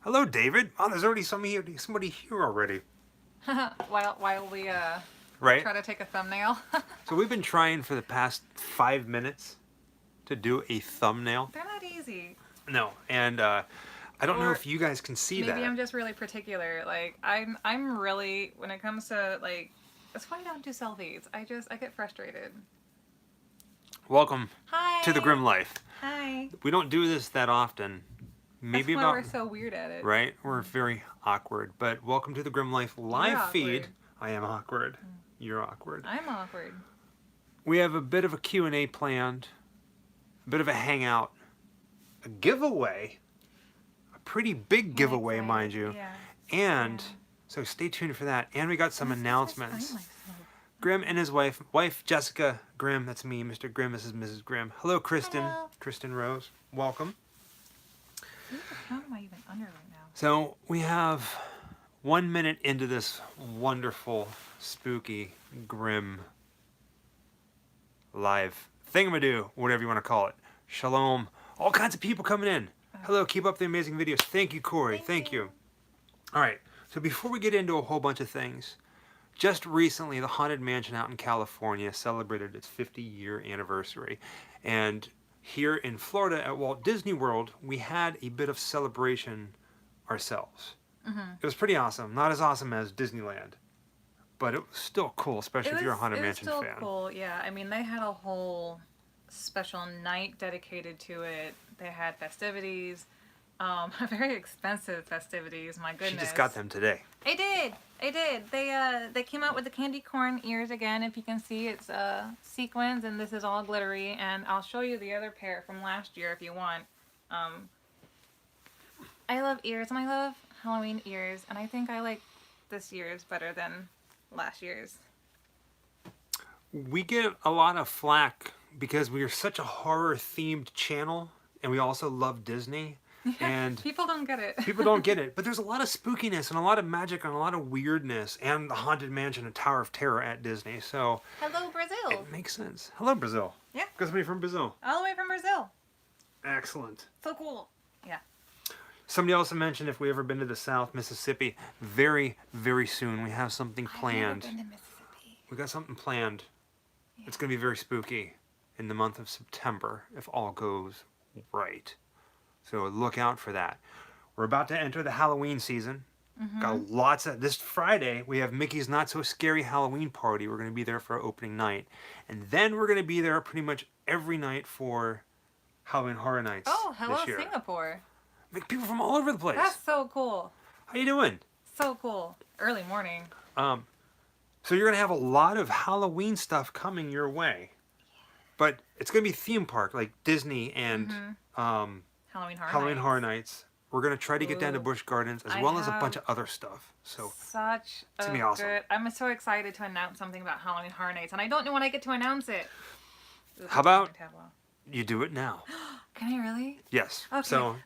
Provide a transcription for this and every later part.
Hello, David. Oh, there's already somebody here already. while we Right? try to take a thumbnail. So we've been trying for the past 5 minutes to do a thumbnail. They're not easy. No, and I don't know Or if you guys can see maybe that. I'm just really particular. Like I'm really when it comes to like that's why I don't do selfies. I get frustrated. Welcome to the Hi. Grim Life. Hi. We don't do this that often. That's Maybe why about we're so weird at it. right. We're very awkward, but welcome to the Grim Life You're live feed. awkward. I am awkward. You're awkward. I'm awkward. We have a bit of a Q&A planned, a bit of a hangout, a giveaway, a pretty big giveaway, excited. mind you. Yeah. And Yeah. so stay tuned for that. And we got some I'm so announcements. satisfied myself. Grimm and his wife Jessica Grimm, that's me, Mr. Grimm, this is Mrs. Grimm. Hello, Kristen. Hello. Kristen Rose, welcome. Who the hell am I even under right now? So we have 1 minute into this wonderful, spooky, grim, live thingamadoo, whatever you want to call it. Shalom. All kinds of people coming in. Hello, keep up the amazing videos. Thank you, Corey. Thank you. All right, so before we get into a whole bunch of things, just recently the Haunted Mansion out in California celebrated its 50-year anniversary. And here in Florida at Walt Disney World, we had a bit of celebration ourselves. It was pretty awesome. Not as awesome as Disneyland, but it was still cool, especially if you're a Haunted Mansion still fan. Cool, yeah. I mean, they had a whole special night dedicated to it. They had festivities, very expensive festivities. My goodness. She just got them today. I did. They came out with the candy corn ears again. If you can see, it's sequins, and this is all glittery. And I'll show you the other pair from last year if you want. I love ears, and I love Halloween ears, and I think I like this year's better than last year's. We get a lot of flack because we are such a horror-themed channel, and we also love Disney. And people don't get it. people don't get it, but there's a lot of spookiness and a lot of magic and a lot of weirdness, and the Haunted Mansion and Tower of Terror at Disney. So Hello, Brazil. it makes sense. Hello, Brazil. Yeah. Got somebody from Brazil. All the way from Brazil. Excellent. So cool. Yeah. Somebody also mentioned if we ever been to the South, Mississippi. Very, very soon. We have something planned. I've never been to Mississippi. We got something planned. Yeah. It's going to be very spooky in the month of September, if all goes right. So look out for that. We're about to enter the Halloween season. Got lots of... This Friday, we have Mickey's Not So Scary Halloween Party. We're going to be there for opening night. And then we're going to be there pretty much every night for Halloween Horror Nights hello, this year. Singapore. People from all over the place. That's so cool. How you doing? So cool. Early morning. So you're going to have a lot of Halloween stuff coming your way. But it's going to be theme park, like Disney and Halloween Horror Nights. We're going to try to get down to Ooh. Busch Gardens as well as a bunch of other stuff. So such it's going to be awesome. good. I'm so excited to announce something about Halloween Horror Nights, and I don't know when I get to announce it. How about you do it now? Can I really? Yes. Okay. So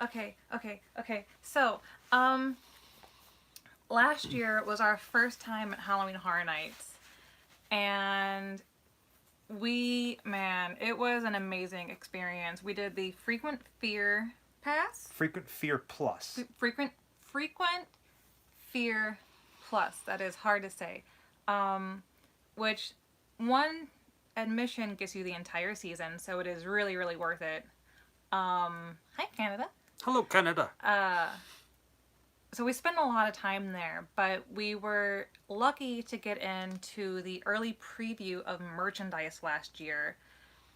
Okay. So, last year was our first time at Halloween Horror Nights, and it was an amazing experience. We did the Frequent Fear Pass. Frequent Fear Plus. Frequent Fear Plus. That is hard to say. Which one admission gets you the entire season, so it is really, really worth it. Hi, Canada. Hello, Canada. So we spent a lot of time there, but we were lucky to get into the early preview of merchandise last year.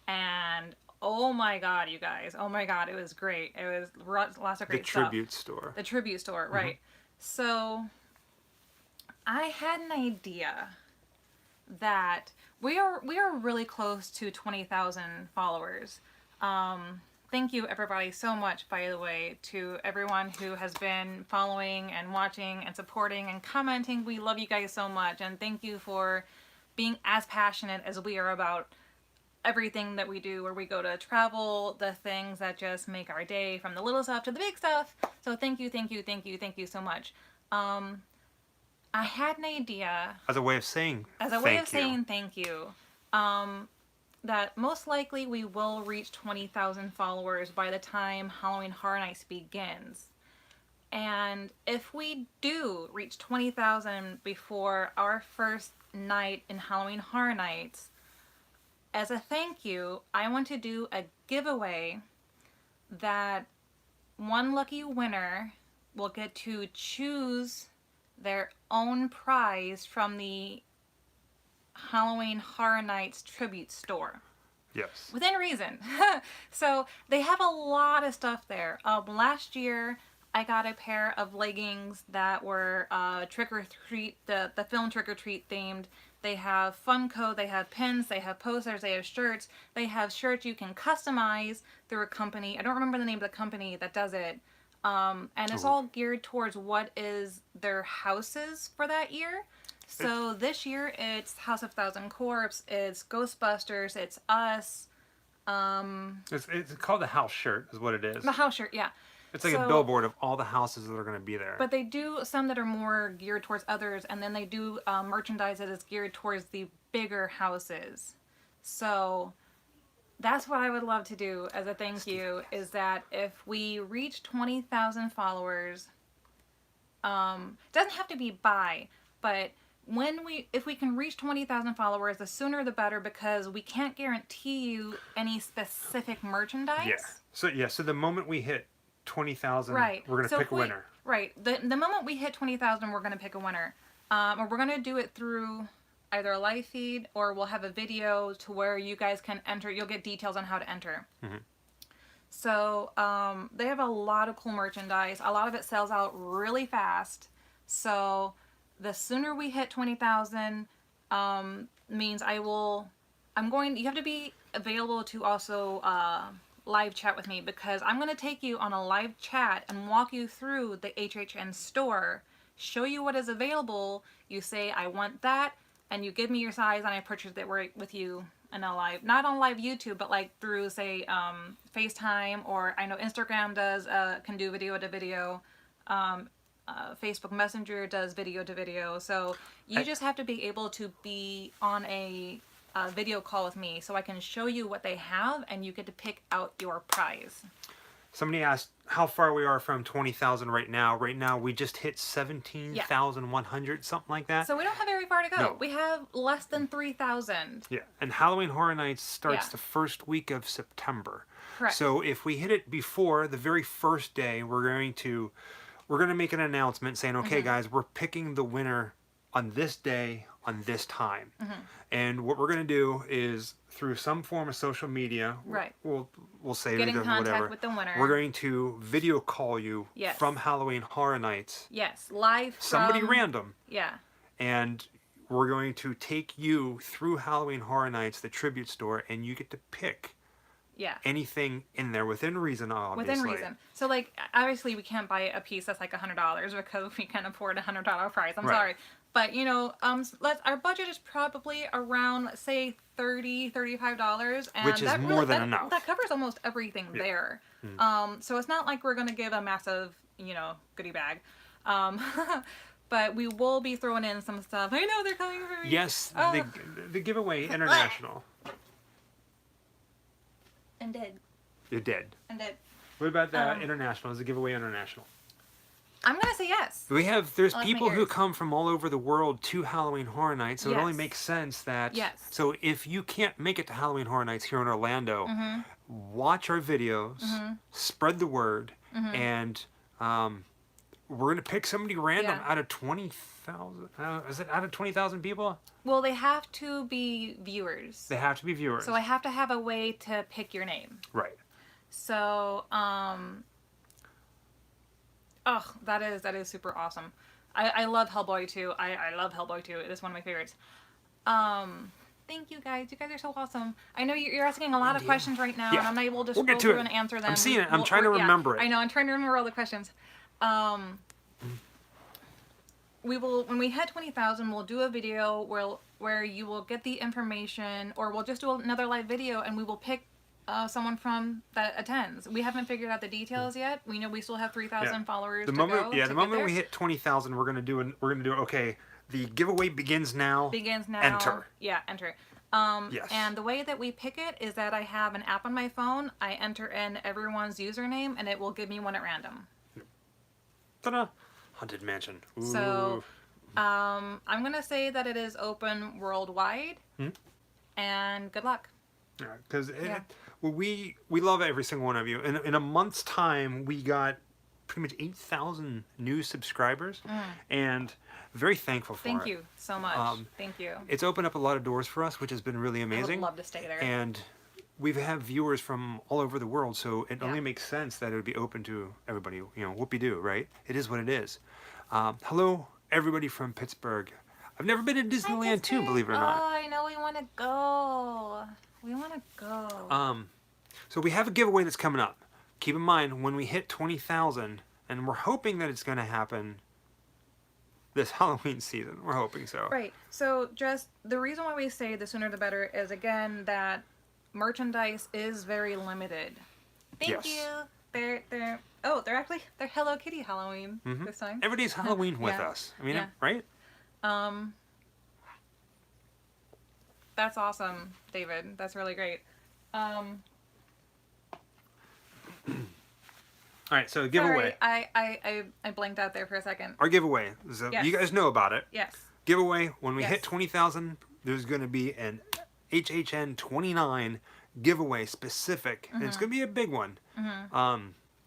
And oh my god, you guys. Oh my god, it was great. It was lots of great stuff. The tribute store. The tribute store, right. So I had an idea that we are really close to 20,000 followers. Thank you everybody so much, by the way, to everyone who has been following and watching and supporting and commenting. We love you guys so much, and thank you for being as passionate as we are about everything that we do, where we go to travel, the things that just make our day, from the little stuff to the big stuff. So thank you so much. I had an idea As a way of saying thank you. That most likely we will reach 20,000 followers by the time Halloween Horror Nights begins. And if we do reach 20,000 before our first night in Halloween Horror Nights, as a thank you, I want to do a giveaway that one lucky winner will get to choose their own prize from the Halloween Horror Nights tribute store. Yes. Within reason. So they have a lot of stuff there. Last year, I got a pair of leggings that were Trick or Treat, the film Trick or Treat themed. They have Funko, they have pins, they have posters, they have shirts. They have shirts you can customize through a company. I don't remember the name of the company that does it. And it's all geared towards what is their houses for that year. So this year it's House of Thousand Corpse, it's Ghostbusters, it's Us. It's called the house shirt, is what it is. The house shirt, yeah. It's like a billboard of all the houses that are going to be there. But they do some that are more geared towards others, and then they do merchandise that is geared towards the bigger houses. So that's what I would love to do as a thank you, is that if we reach 20,000 followers, doesn't have to be by, but if we can reach 20,000 followers, the sooner the better, because we can't guarantee you any specific merchandise. Yeah. So the moment we hit 20,000, right, we're going to pick a winner. Right. The moment we hit 20,000, we're going to pick a winner. Or we're going to do it through either a live feed, or we'll have a video to where you guys can enter. You'll get details on how to enter. Mm-hmm. So they have a lot of cool merchandise. A lot of it sells out really fast. So the sooner we hit 20,000 means you have to be available to also live chat with me, because I'm going to take you on a live chat and walk you through the HHN store, show you what is available. You say, I want that, and you give me your size, and I purchase it with you in a live, not on live YouTube, but like through, say, FaceTime, or I know Instagram can do video to video. Facebook Messenger does video to video. So you just have to be able to be on a video call with me, so I can show you what they have, and you get to pick out your prize. Somebody asked how far we are from 20,000 right now. Right now we just hit 17,100, something like that. So we don't have very far to go. No. We have less than 3,000. Yeah, and Halloween Horror Nights starts the first week of September. Correct. So if we hit it before the very first day, we're going to make an announcement saying, okay, guys, we're picking the winner on this day, on this time. Mm-hmm. And what we're going to do is, through some form of social media, we'll say get in contact whatever, with the winner. We're going to video call you Yes. from Halloween Horror Nights. Yes, live from... Somebody random. Yeah. And we're going to take you through Halloween Horror Nights, the tribute store, and you get to pick anything in there within reason, obviously. Within reason. So, like, obviously we can't buy a piece that's like $100 because we can't afford a $100 price. I'm sorry. But, you know, our budget is probably around, let's say, $30, $35. And which is more than enough. That covers almost everything there. Mm. So it's not like we're going to give a massive, goodie bag. But we will be throwing in some stuff. I know they're coming for me. Yes, the giveaway international. And dead. You're dead. And dead. What about the international? Is the giveaway international? I'm going to say yes. There's people who come from all over the world to Halloween Horror Nights, so it only makes sense that... Yes. So if you can't make it to Halloween Horror Nights here in Orlando, watch our videos, spread the word, and we're going to pick somebody random out of 20,000. Is it out of 20,000 people? Well, they have to be viewers. They have to be viewers. So I have to have a way to pick your name. Right. So, that is super awesome. I love Hellboy too. I love Hellboy too. It is one of my favorites. Thank you guys. You guys are so awesome. I know you're asking a lot of questions right now, and I'm not able to scroll through and answer them. I'm seeing it. I'm trying to remember it. I know. I'm trying to remember all the questions. We will, when we hit 20,000, we'll do a video where you will get the information, or we'll just do another live video, and we will pick someone from that attends. We haven't figured out the details yet. We know we still have 3,000 followers. The moment we hit 20,000, we're gonna do. Okay, the giveaway begins now. Enter. Yeah, enter. Yes. And the way that we pick it is that I have an app on my phone. I enter in everyone's username, and it will give me one at random. Ta-da! Haunted Mansion. Ooh. So, I'm gonna say that it is open worldwide, and good luck. Because we love every single one of you. In a month's time, we got pretty much 8,000 new subscribers, and very thankful for it. Thank you so much. Thank you. It's opened up a lot of doors for us, which has been really I amazing. would love to stay there. And we've had viewers from all over the world, so it only makes sense that it would be open to everybody. You know, whoopee-doo, right? It is what it is. Hello, everybody from Pittsburgh. I've never been to Disneyland too, believe it or not. Oh, I know we want to go. We want to go. So we have a giveaway that's coming up. Keep in mind, when we hit 20,000, and we're hoping that it's going to happen this Halloween season. We're hoping so. Right. So just the reason why we say the sooner the better is, again, that merchandise is very limited. Thank you. They're Hello Kitty Halloween this time. Everybody's Halloween with us. I mean, right? That's awesome, David. That's really great. All right, so giveaway. Sorry, I blanked out there for a second. Our giveaway. So you guys know about it. Yes. Giveaway. When we hit 20,000, there's going to be an HHN 29 giveaway specific, and it's going to be a big one.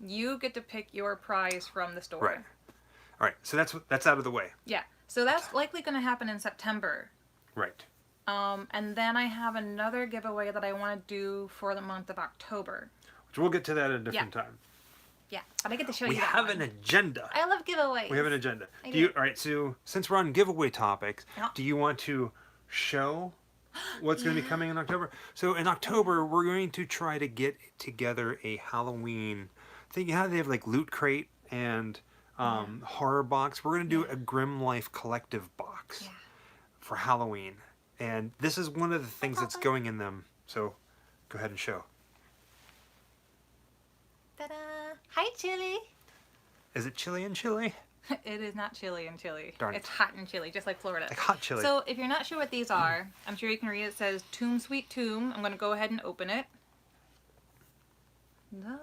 You get to pick your prize from the store. Right. All right. So that's out of the way. Yeah. So that's likely going to happen in September. Right. And then I have another giveaway that I want to do for the month of October. Which we'll get to that at a different time. Yeah, but I get to show we you that have one. an agenda. I love giveaways. We have an agenda. I do. All right, so since we're on giveaway topics, Yeah. do you want to show what's going to be coming in October? So in October, we're going to try to get together a Halloween thing. You know how they have like Loot Crate and Horror Box? We're going to do a Grim Life Collective box for Halloween. And this is one of the things that's going in them. So go ahead and show. Ta-da! Hi, Chili. Is it chilly in Chile? It is not chilly in Chile. Darn it. It's hot in Chile, just like Florida. Like hot chili. So if you're not sure what these are, I'm sure you can read it. It says Tomb Sweet Tomb. I'm going to go ahead and open it. Ta-da.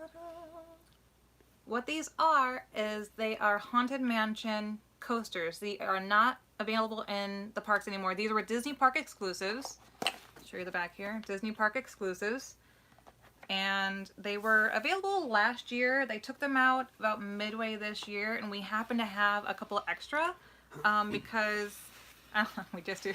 What these are is they are Haunted Mansion coasters. They are not available in the parks anymore. These were Disney Park exclusives. I'll show you the back here. Disney Park exclusives. And they were available last year. They took them out about midway this year, and we happen to have a couple extra because we just do.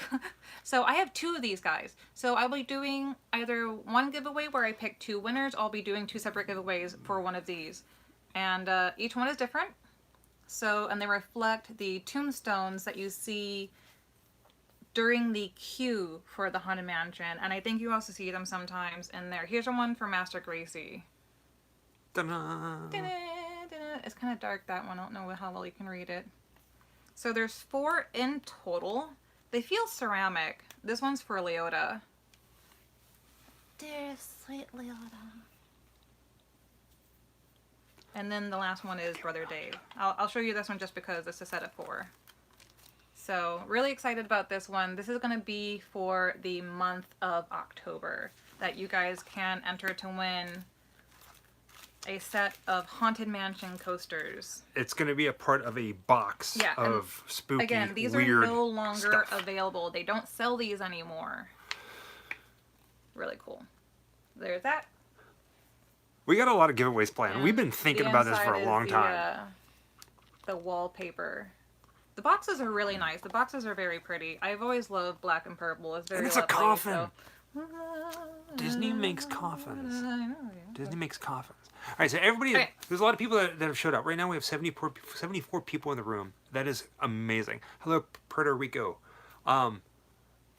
So I have two of these guys. So I'll be doing either one giveaway where I pick two winners. I'll be doing two separate giveaways for one of these, and each one is different. So, and they reflect the tombstones that you see during the queue for the Haunted Mansion, and I think you also see them sometimes in there. Here's one for Master Gracie. Ta-da. It's kind of dark, that one. I don't know how well you can read it. So there's 4 in total. They feel ceramic. This one's for Leota. Dear sweet Leota. And then the last one is Brother Dave. I'll show you this one just because it's a set of 4. So, really excited about this one. This is going to be for the month of October that you guys can enter to win a set of Haunted Mansion coasters. It's going to be a part of a box of spooky, again, these weird are no longer stuff. available. They don't sell these anymore. Really cool. There's that. We got a lot of giveaways planned. And we've been thinking about this for a long time. The wallpaper. The boxes are really nice. The boxes are very pretty. I've always loved black and purple. It's very And it's lovely, a coffin. So. Disney makes coffins. I know, Disney makes coffins. All right, so everybody, there's a lot of people that have showed up. Right now we have 74 people in the room. That is amazing. Hello, Puerto Rico.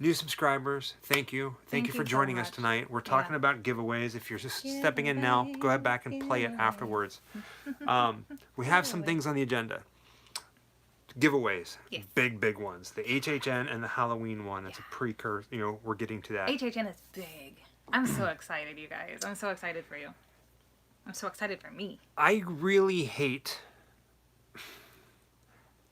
New subscribers, thank you. Thank you for so joining us much. tonight. We're talking about giveaways. If you're just stepping in now, go ahead back and play it afterwards. We have some things on the agenda. Giveaways, big ones. The HHN and the Halloween one. It's a precursor. You know, we're getting to that. HHN is big. I'm so excited, you guys. I'm so excited for you. I'm so excited for me. I really hate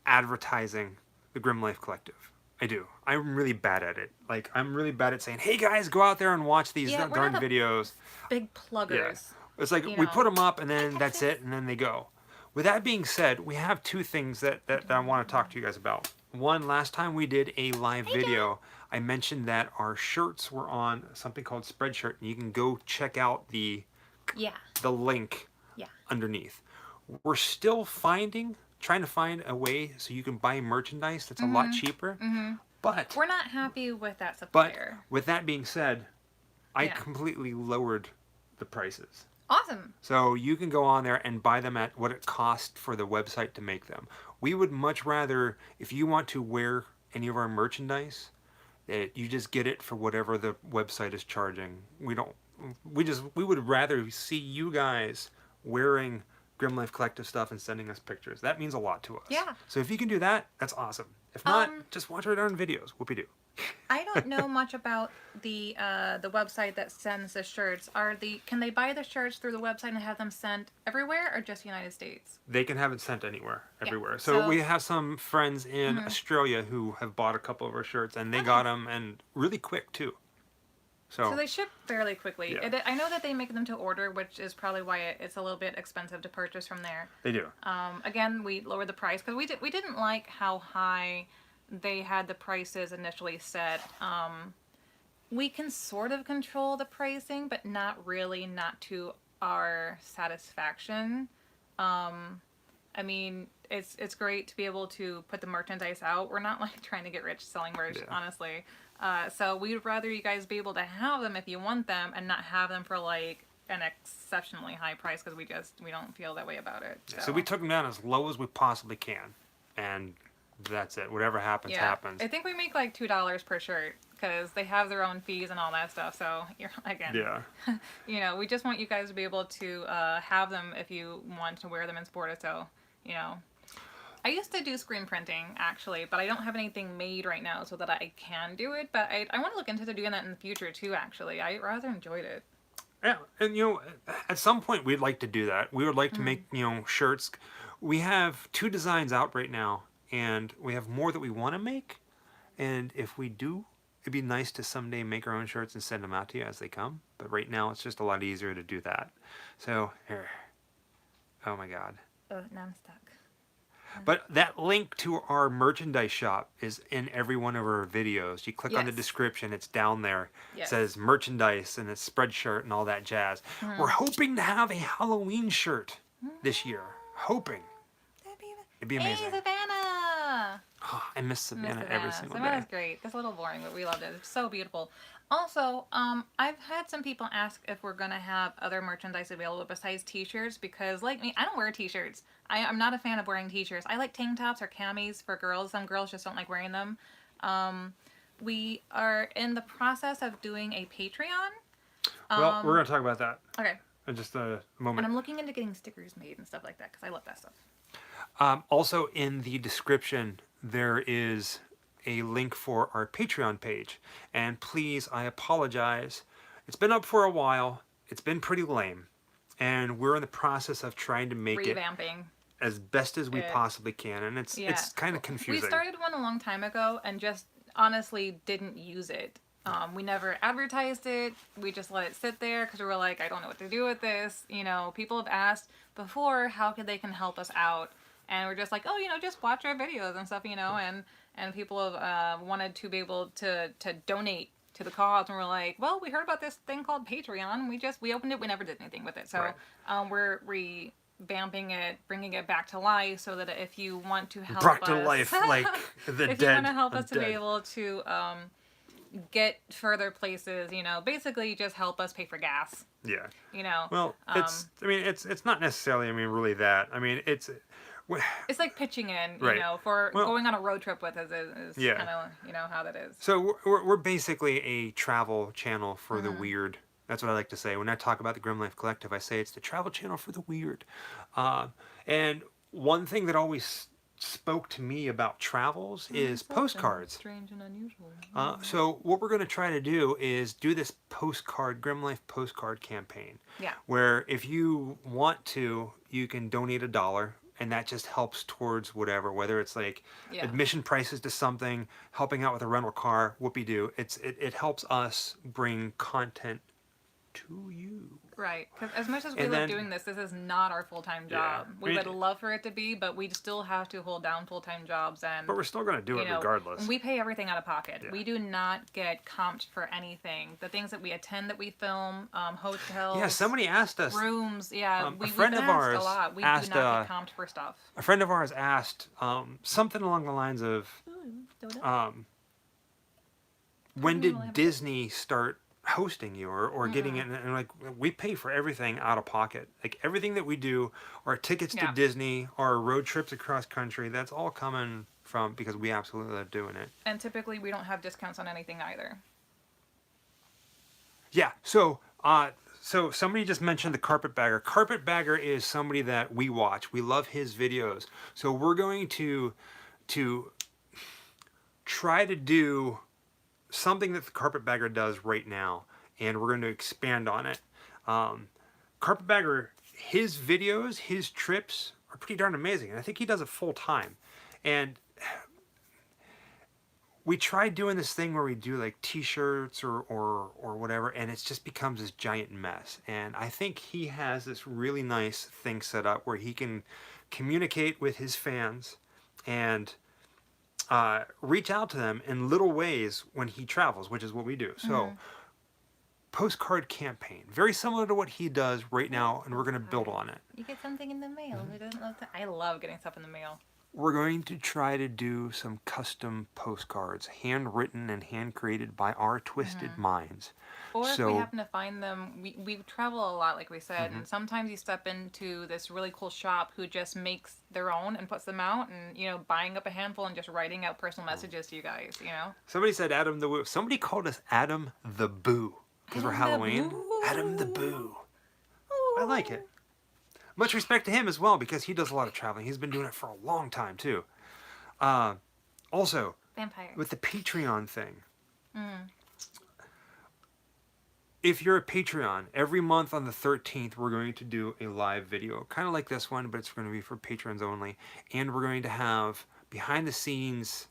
advertising the Grim Life Collective. I do. I'm really bad at it. Like, I'm really bad at saying, hey guys, go out there and watch these darn not the videos. Big pluggers. It's like we put them up and then that's it, and then they go. with that being said, we have two things that I want to talk to you guys about. One, last time we did a live video, I mentioned that our shirts were on something called Spreadshirt, and you can go check out the Yeah. link Yeah. underneath. We're still trying to find a way so you can buy merchandise that's a lot cheaper. But We're not happy with that but supplier. with that being said, I Yeah. completely lowered the prices. Awesome. So you can go on there and buy them at what it cost for the website to make them. We would much rather, if you want to wear any of our merchandise, that you just get it for whatever the website is charging. We would rather see you guys wearing Grim Life Collective stuff and sending us pictures. That means a lot to us. Yeah. So if you can do that, that's awesome. If not, just watch our darn videos. Whoopie-doo. I don't know much about the website that sends the shirts. Can they buy the shirts through the website and have them sent everywhere, or just United States? They can have it sent anywhere, everywhere. Yeah. So So- we have some friends in Australia who have bought a couple of our shirts, and they got them, and really quick too. So they ship fairly quickly. Yeah. I know that they make them to order, which is probably why it's a little bit expensive to purchase from there. They do. Again, we lowered the price because we didn't like how high they had the prices initially set. We can sort of control the pricing, but not really, not to our satisfaction. I mean, it's great to be able to put the merchandise out. We're not like trying to get rich selling merch, honestly. So we'd rather you guys be able to have them if you want them, and not have them for like an exceptionally high price, because we don't feel that way about it. So we took them down as low as we possibly can, and that's it. Whatever happens, happens. I think we make like $2 per shirt, because they have their own fees and all that stuff. So Yeah. we just want you guys to be able to have them if you want to wear them and sport it. So I used to do screen printing actually, but I don't have anything made right now so that I can do it. But I want to look into doing that in the future too. Actually, I rather enjoyed it. Yeah, and at some point we'd like to do that. We would like to make shirts. We have 2 designs out right now, and we have more that we want to make. And if we do, it'd be nice to someday make our own shirts and send them out to you as they come. But right now, it's just a lot easier to do that. So here, oh my God. Now I'm stuck. But that link to our merchandise shop is in every one of our videos. You click on the description, it's down there. It says merchandise and it's Spreadshirt and all that jazz. We're hoping to have a Halloween shirt this year. Hoping. It'd be amazing. Hey, Savannah! Oh, I miss Savannah every single day. Savannah's great. It's a little boring, but we loved it. It's so beautiful. Also, I've had some people ask if we're going to have other merchandise available besides t-shirts, because like me, I don't wear t-shirts. I'm not a fan of wearing t-shirts. I like tank tops or camis for girls. Some girls just don't like wearing them. We are in the process of doing a Patreon. Well, we're going to talk about that Okay. in just a moment. And I'm looking into getting stickers made and stuff like that, because I love that stuff. Also, in the description, there is a link for our Patreon page. And please, I apologize. It's been up for a while. It's been pretty lame. And we're in the process of trying to make Revamping. it as best as we possibly can. And it's kind of confusing. We started one a long time ago and just honestly didn't use it. We never advertised it. We just let it sit there because we were like, I don't know what to do with this. People have asked before how they can help us out. And we're just like, oh, just watch our videos and stuff, and people have wanted to be able to donate to the cause, and we're like, well, we heard about this thing called Patreon. We opened it. We never did anything with it. So we're revamping it, bringing it back to life, so that if you want to help brought us, to life like the if dead. you want to help us to dead. be able to get further places, basically just help us pay for gas. Yeah. Well, it's not necessarily, really that. It's like pitching in, Right. for going on a road trip with us is kind of, how that is. So we're basically a travel channel for the weird. That's what I like to say. When I talk about the Grim Life Collective, I say it's the travel channel for the weird. And one thing that always spoke to me about travels is postcards. Strange and unusual. So what we're going to try to do is do this Grim Life postcard campaign. Yeah. Where if you want to, you can donate $1. And that just helps towards whatever, whether it's like admission prices to something, helping out with a rental car, whoopie-doo. It helps us bring content to you. Right, because as much as we And love then- doing this is not our full-time job. Yeah. We would love for it to be, but we still have to hold down full-time jobs, and But we're still going to do it regardless. we pay everything out of pocket. Yeah. We do not get comped for anything. The things that we attend, that we film, hotels, Yeah, somebody asked us. rooms. a friend of ours a lot. We asked, do not get comped for stuff. A friend of ours asked something along the lines of, when did Disney start hosting you or getting it? And like, we pay for everything out of pocket. Like everything that we do, our tickets to Disney, our road trips across country, that's all coming from because we absolutely love doing it. And typically we don't have discounts on anything either. Yeah. So somebody just mentioned the Carpetbagger. Carpetbagger is somebody that we watch. We love his videos. So we're going to try to do something that the Carpetbagger does right now, and we're going to expand on it. Carpetbagger, his videos, his trips are pretty darn amazing, and I think he does it full time. And we tried doing this thing where we do like t-shirts or whatever, and it just becomes this giant mess. And I think he has this really nice thing set up where he can communicate with his fans and reach out to them in little ways when he travels, which is what we do. So, postcard campaign, very similar to what he does right now, and we're going to build on it. You get something in the mail. Who doesn't love that? I love getting stuff in the mail. We're going to try to do some custom postcards, handwritten and hand created by our twisted minds. Or if we happen to find them, we travel a lot, like we said, and sometimes you step into this really cool shop who just makes their own and puts them out, and, you know, buying up a handful and just writing out personal messages to you guys, you know? Somebody said Adam the Woo. Somebody called us Adam the Boo because we're Halloween. Adam the Boo. I like it. Much respect to him as well because he does a lot of traveling. He's been doing it for a long time too. Also, Vampire. with the Patreon thing, if you're a Patreon, every month on the 13th, we're going to do a live video. Kind of like this one, but it's going to be for patrons only. And we're going to have behind the scenes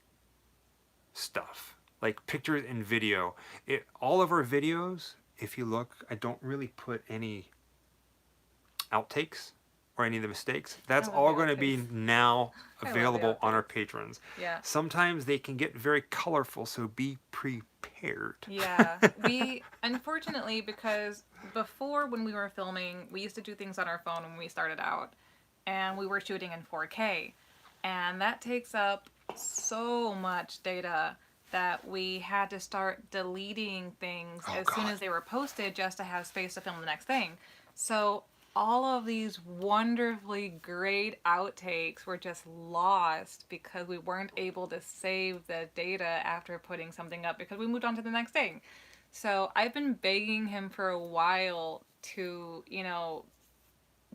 stuff, like pictures and video. All of our videos, if you look, I don't really put any outtakes or any of the mistakes. That's all going to be now available on our patrons. Yeah. Sometimes they can get very colorful, so be prepared. Yeah. We, unfortunately, because before when we were filming, we used to do things on our phone when we started out, and we were shooting in 4K. And that takes up so much data that we had to start deleting things soon as they were posted just to have space to film the next thing. So all of these wonderfully great outtakes were just lost because we weren't able to save the data after putting something up because we moved on to the next thing. So I've been begging him for a while to, you know,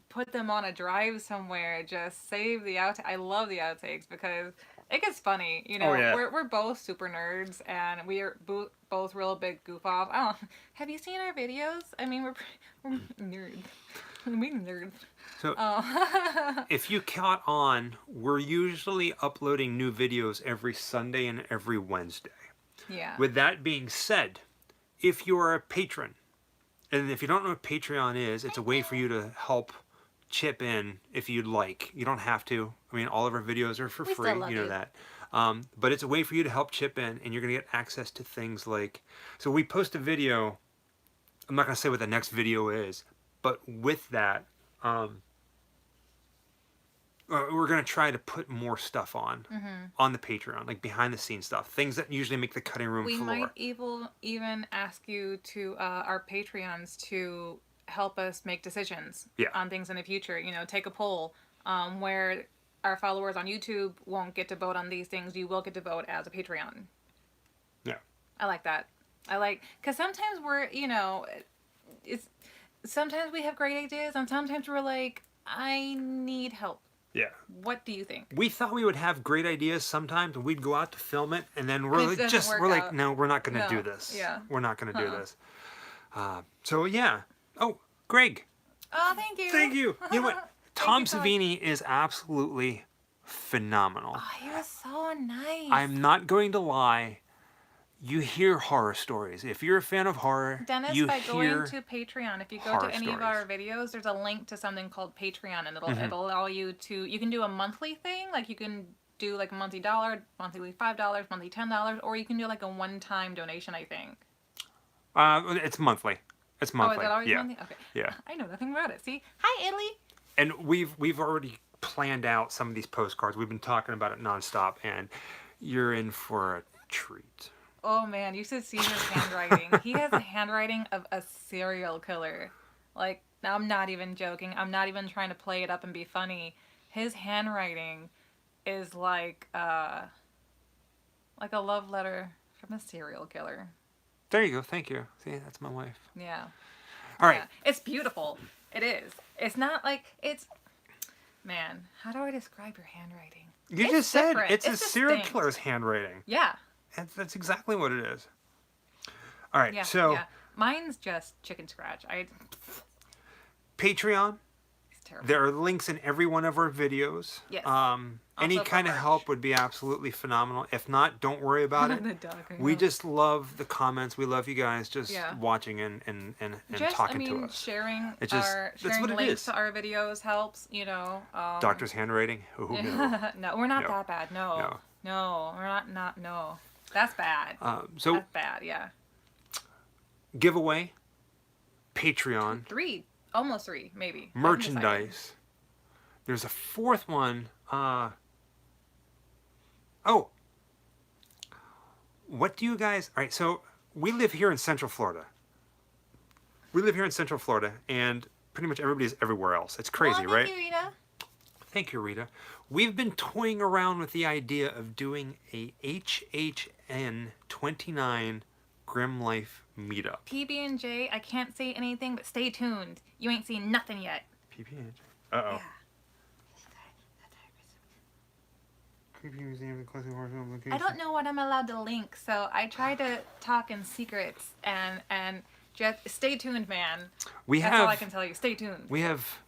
put them on a drive somewhere, just save the outtakes. I love the outtakes because it gets funny, you know. We're both super nerds, and we are both real big goof off. I don't know. Have you seen our videos? I mean, we're nerds. We nerds. So, if you caught on, we're usually uploading new videos every Sunday and every Wednesday. Yeah. With that being said, if you are a patron, and if you don't know what Patreon is, it's a way for you to help chip in if you'd like. You don't have to. I mean, all of our videos are for free. You know that. But it's a way for you to help chip in, and you're going to get access to things like... So we post a video. I'm not going to say what the next video is, but with that, we're going to try to put more stuff on the Patreon, like behind the scenes stuff, things that usually make the cutting room floor. We might even ask you to our Patreons to help us make decisions on things in the future. You know, take a poll where our followers on YouTube won't get to vote on these things. You will get to vote as a Patreon. Yeah. I like that. Because sometimes we're, you know, sometimes we have great ideas, and sometimes we're like, I need help. Yeah. What do you think? We thought we would have great ideas sometimes, and we'd go out to film it, and then we're like, no, we're not going to do this. Yeah. We're not going to do this. So yeah. Oh, Greg. Oh, thank you. Thank you. You know what? Tom Savini is absolutely phenomenal. Oh, he was so nice. I'm not going to lie. you hear horror stories. If you're a fan of horror, Dennis, you by going hear to Patreon, if you go horror to any of stories. our videos, there's a link to something called Patreon, and it'll allow you to, you can do a monthly thing, like you can do like a monthly $1, monthly $5, monthly $10, or you can do like a one-time donation, I think. It's monthly. It's Oh, monthly. is that always yeah. monthly? Okay. Yeah. I know nothing about it. See? Hi, Italy! And we've already planned out some of these postcards. We've been talking about it nonstop, and you're in for a treat. Oh man, you should see his handwriting. He has the handwriting of a serial killer. Like, I'm not even joking. I'm not even trying to play it up and be funny. His handwriting is like a love letter from a serial killer. There you go. Thank you. See, that's my wife. Yeah. All right. Yeah. It's beautiful. It is. It's not like it's. Man, how do I describe your handwriting? You It's just said different. it's a It's serial distinct. killer's handwriting. Yeah. That's exactly what it is. All right. Yeah. So yeah. Mine's just chicken scratch. Patreon. It's terrible. There are links in every one of our videos. Yes. Any Also for kind of merch. help would be absolutely phenomenal. If not, don't worry about it. The dog, I We know. just love the comments. We love you guys just Yeah. watching and Just, talking to us. sharing It just- that's sharing what it links is. to our videos helps. You know. Doctor's handwriting. Oh, no. No, we're not No. that bad. No. No. No, we're not. No, that's bad. So That's bad. Yeah. giveaway, Patreon, 3, almost 3, maybe. I haven't decided. merchandise. There's a fourth one. Oh. What do you guys... All right, so we live here in Central Florida. And pretty much everybody's everywhere else. It's crazy, Well, right? thank you, Rita. Thank you, Rita. We've been toying around with the idea of doing a HHN 29 Grim Life meetup. PB&J, I can't say anything, but stay tuned. You ain't seen nothing yet. PPH. Uh-oh. Yeah. I don't know what I'm allowed to link, so I try to talk in secrets and just stay tuned, man. We That's have... all I can tell you. Stay tuned. We have...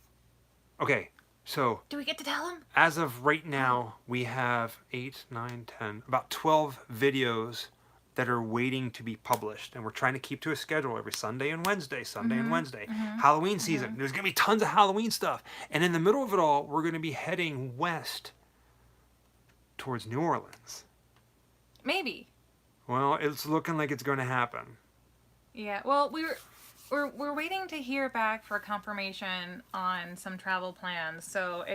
Okay, so... Do we get to tell him? As of right now, we have 8, 9, 10, about 12 videos that are waiting to be published. And we're trying to keep to a schedule every Sunday and Wednesday, and Wednesday. Halloween season. There's going to be tons of Halloween stuff. And in the middle of it all, we're going to be heading west towards New Orleans. Maybe. Well, it's looking like it's going to happen. Yeah. Well, we're waiting to hear back for confirmation on some travel plans. So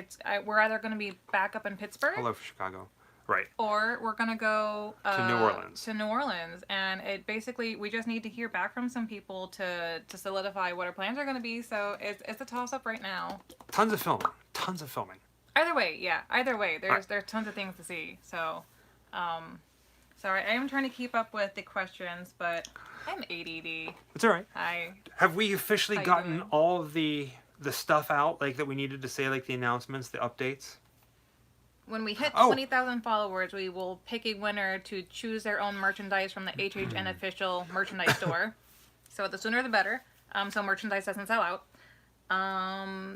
we're either going to be back up in Pittsburgh. Hello, Chicago. Right. Or we're gonna go To New Orleans. To New Orleans, and it basically we just need to hear back from some people to solidify what our plans are gonna be. So it's a toss up right now. Tons of filming. Either way, yeah. Either way, Right. there's tons of things to see. So, sorry, I am trying to keep up with the questions, but I'm ADD. It's all right. Hi. Have we officially How you gotten doing? all of the stuff out, like that we needed to say, like the announcements, the updates? When we hit Oh. 20,000 followers, we will pick a winner to choose their own merchandise from the HHN official merchandise store. So the sooner the better. So merchandise doesn't sell out.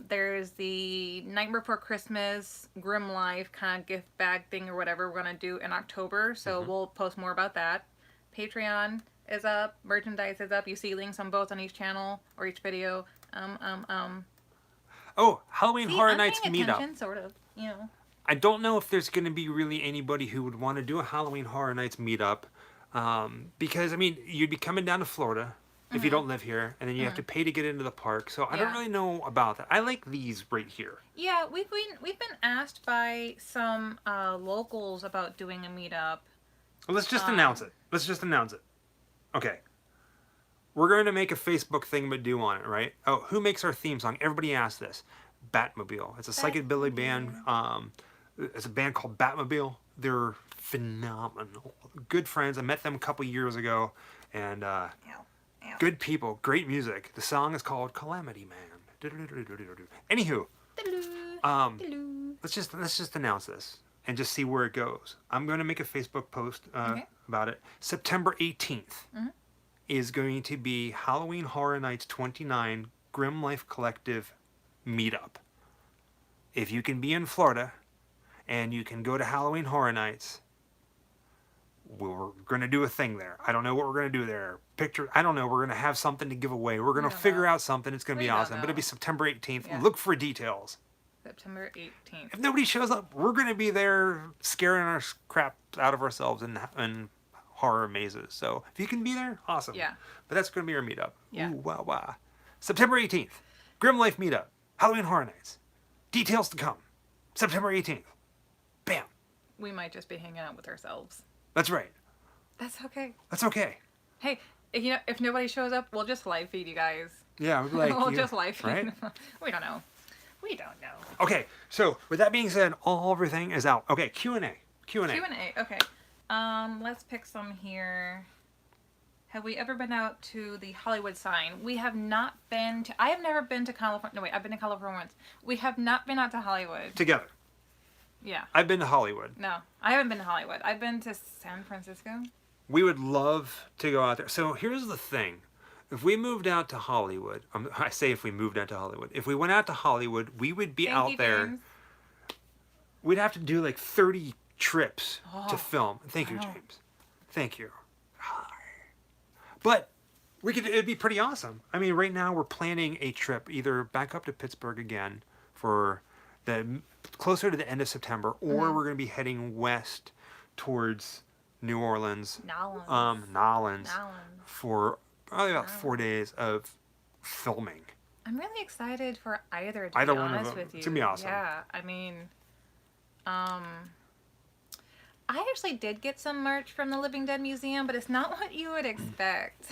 There's the Night Before Christmas Grim Life kind of gift bag thing or whatever we're gonna do in October. So we'll post more about that. Patreon is up. Merchandise is up. You see links on both on each channel or each video. Oh, Halloween See, Horror I'm Nights paying meetup. attention, sort of. You know. I don't know if there's going to be really anybody who would want to do a Halloween Horror Nights meetup, because I mean you'd be coming down to Florida if you don't live here, and then you have to pay to get into the park. So I don't Yeah. really know about that. I like these right here. Yeah, we've been asked by some locals about doing a meetup. Well, let's just announce it. Okay. We're going to make a Facebook thing but do on it, right? Oh, who makes our theme song? Everybody asks this. Batmobile. It's a psychobilly band. It's a band called Batmobile. They're phenomenal. Good friends. I met them a couple years ago, and good people. Great music. The song is called Calamity Man. Anywho, let's just announce this and just see where it goes. I'm going to make a Facebook post about it. September 18th is going to be Halloween Horror Nights 29 Grim Life Collective meetup. If you can be in Florida and you can go to Halloween Horror Nights, We're going to do a thing there. I don't know what we're going to do there. Picture, I don't know. We're going to have something to give away. We're going to don't figure know. out something. It's going to We be don't awesome. But it'll know. be September 18th. Yeah. Look for details. September 18th. If nobody shows up, we're going to be there scaring our crap out of ourselves in horror mazes. So if you can be there, awesome. Yeah. But that's going to be our meetup. Yeah. Ooh, wow, wow. September 18th, Grim Life Meetup, Halloween Horror Nights. Details to come. September 18th. Bam. We might just be hanging out with ourselves. That's right. That's okay. That's okay. Hey, if nobody shows up, we'll just live feed you guys. Yeah, we'd be like, We'll you, just live feed. right? We don't know. We don't know. Okay, so with that being said, everything is out. Okay, Q&A. Q&A. Okay. Let's pick some here. Have we ever been out to the Hollywood sign? We have not been to... I have never been to California. No, wait. I've been to California once. We have not been out to Hollywood. Together. Yeah. I've been to Hollywood. No, I haven't been to Hollywood. I've been to San Francisco. We would love to go out there. So here's the thing. If we moved out to Hollywood, I say if we moved out to Hollywood, if we went out to Hollywood, we would be out there. James. We'd have to do like 30 trips to Oh, film. Thank you, wow. James. Thank you. But it'd be pretty awesome. I mean, right now we're planning a trip either back up to Pittsburgh again for closer to the end of September, or we're going to be heading west towards New Orleans, Nolens, for probably about 4 days of filming. I'm really excited for either, to Either be one of honest them. with you. It's gonna be awesome. Yeah, I mean, I actually did get some merch from the Living Dead Museum, but it's not what you would expect.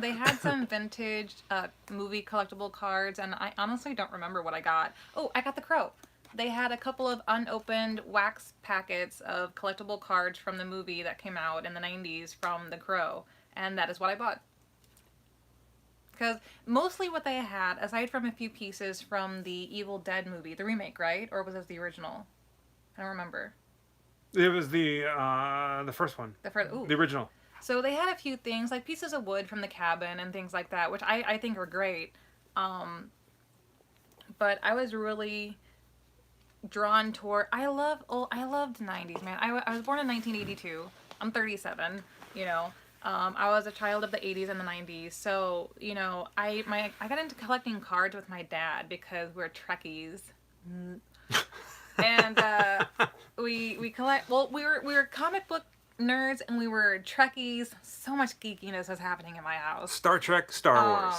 They had some vintage movie collectible cards, and I honestly don't remember what I got. Oh, I got The Crow. They had a couple of unopened wax packets of collectible cards from the movie that came out in the 90s from The Crow, and that is what I bought. Because mostly what they had, aside from a few pieces from the Evil Dead movie, the remake, right? Or was it the original? I don't remember. It was the first one. Ooh. The original. So they had a few things, like pieces of wood from the cabin and things like that, which I think are great. But I was really drawn toward... I loved the 90s, man. I was born in 1982. I'm 37, you know. I was a child of the 80s and the 90s, so, you know, I got into collecting cards with my dad because we're Trekkies. And we were comic book nerds and we were Trekkies. So much geekiness was happening in my house. Star Trek, Star Wars.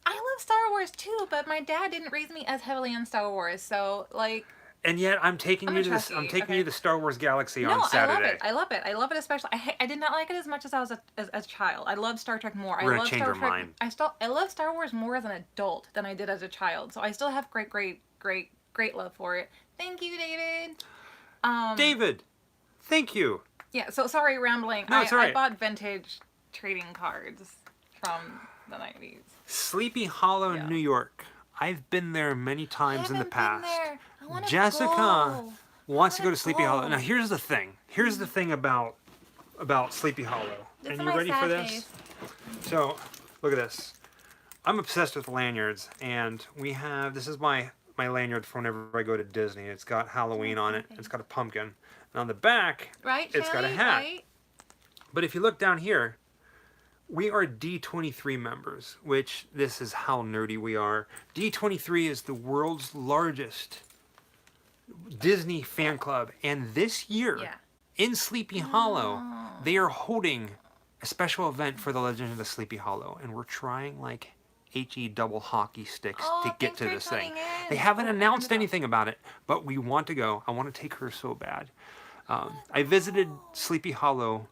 I love Star Wars too, but my dad didn't raise me as heavily on Star Wars, so like... And yet I'm taking you to this. I'm taking you to the Star Wars galaxy on Saturday. I love it especially. I did not like it as much as I was as a child. I loved Star Trek more. We're I gonna love change Star our Trek. mind. I love Star Wars more as an adult than I did as a child. So I still have great love for it. Thank you, David. David, thank you. Yeah. So sorry, rambling. No, it's all right. I bought vintage trading cards from the 90s. Sleepy Hollow, Yeah. New York. I've been there many times in the past. There. I wanna Jessica go. wants to go to Sleepy go. Hollow. Now here's the thing. Here's the thing about Sleepy Hollow. This And is you my ready for sad this? face. So, look at this. I'm obsessed with lanyards, and we have, this is my lanyard for whenever I go to Disney. It's got Halloween on it. It's got a pumpkin. And on the back, Right, it's got a Shelly? hat. Right? But if you look down here, we are D23 members, which this is how nerdy we are. D23 is the world's largest Disney fan club, and this year Yeah. in Sleepy Hollow, they are holding a special event for the Legend of the Sleepy Hollow, and we're trying like HE double hockey sticks to get thanks to for this thing. tuning in. They haven't Oh, announced wonderful. anything about it, but we want to go. I want to take her so bad. I visited Sleepy Hollow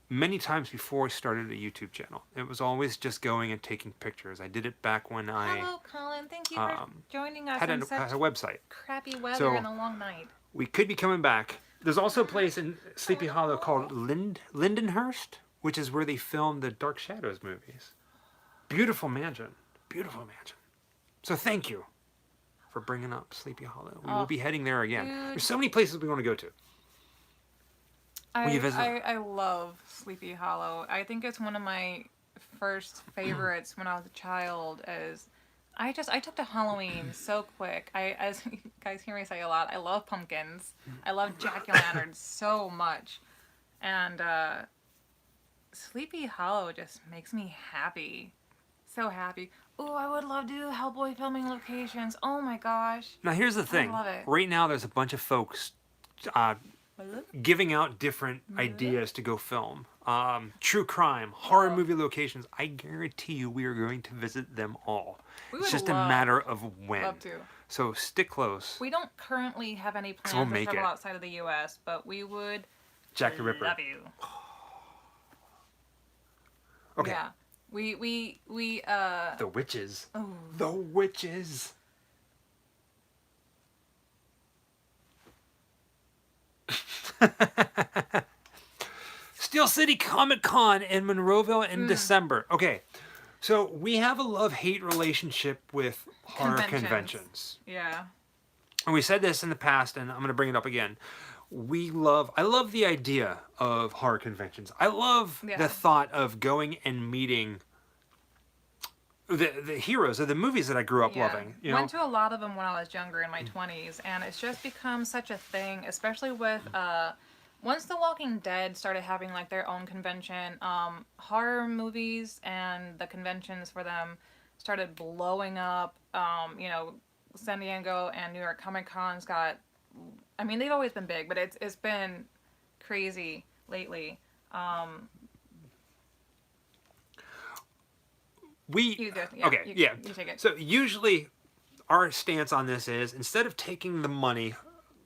many times before I started a YouTube channel. It was always just going and taking pictures. I did it back when I Hello, Colin. Thank you for joining us had in a such website. crappy weather So- and a long night. We could be coming back. There's also a place in Sleepy Hollow called Lindenhurst, which is where they filmed the Dark Shadows movies. Beautiful mansion. Beautiful mansion. So thank you for bringing up Sleepy Hollow. We will be heading there again. dude. There's so many places we want to go to. Will you visit? I love Sleepy Hollow. I think it's one of my first favorites when I was a child. As I took to Halloween so quick. As you guys hear me say a lot, I love pumpkins. I love jack-o'-lanterns so much. And Sleepy Hollow just makes me happy. So happy. Oh, I would love to do Hellboy filming locations. Oh my gosh. Now here's the thing. love it. Right now, there's a bunch of folks giving out different ideas to go film. True crime, horror movie locations. I guarantee you, we are going to visit them all. We It's would just a love- matter of when. Love to. So stick close. We don't currently have any we'll plans to make travel it. outside of the U.S., but we would Jack the Ripper. love you. Okay. Yeah. We The witches. oh. The witches. Steel City Comic Con in Monroeville in December. Okay, so we have a love-hate relationship with horror conventions. Yeah. And we said this in the past, and I'm going to bring it up again. I love the idea of horror conventions. I love Yeah. the thought of going and meeting the heroes of the movies that I grew up loving. You know? Went to a lot of them when I was younger in my 20s, and it's just become such a thing, especially with once The Walking Dead started having like their own convention, horror movies and the conventions for them started blowing up. You know, San Diego and New York Comic Con's got, I mean, they've always been big, but it's been crazy lately. You go, yeah, Okay, you take it. So usually our stance on this is, instead of taking the money,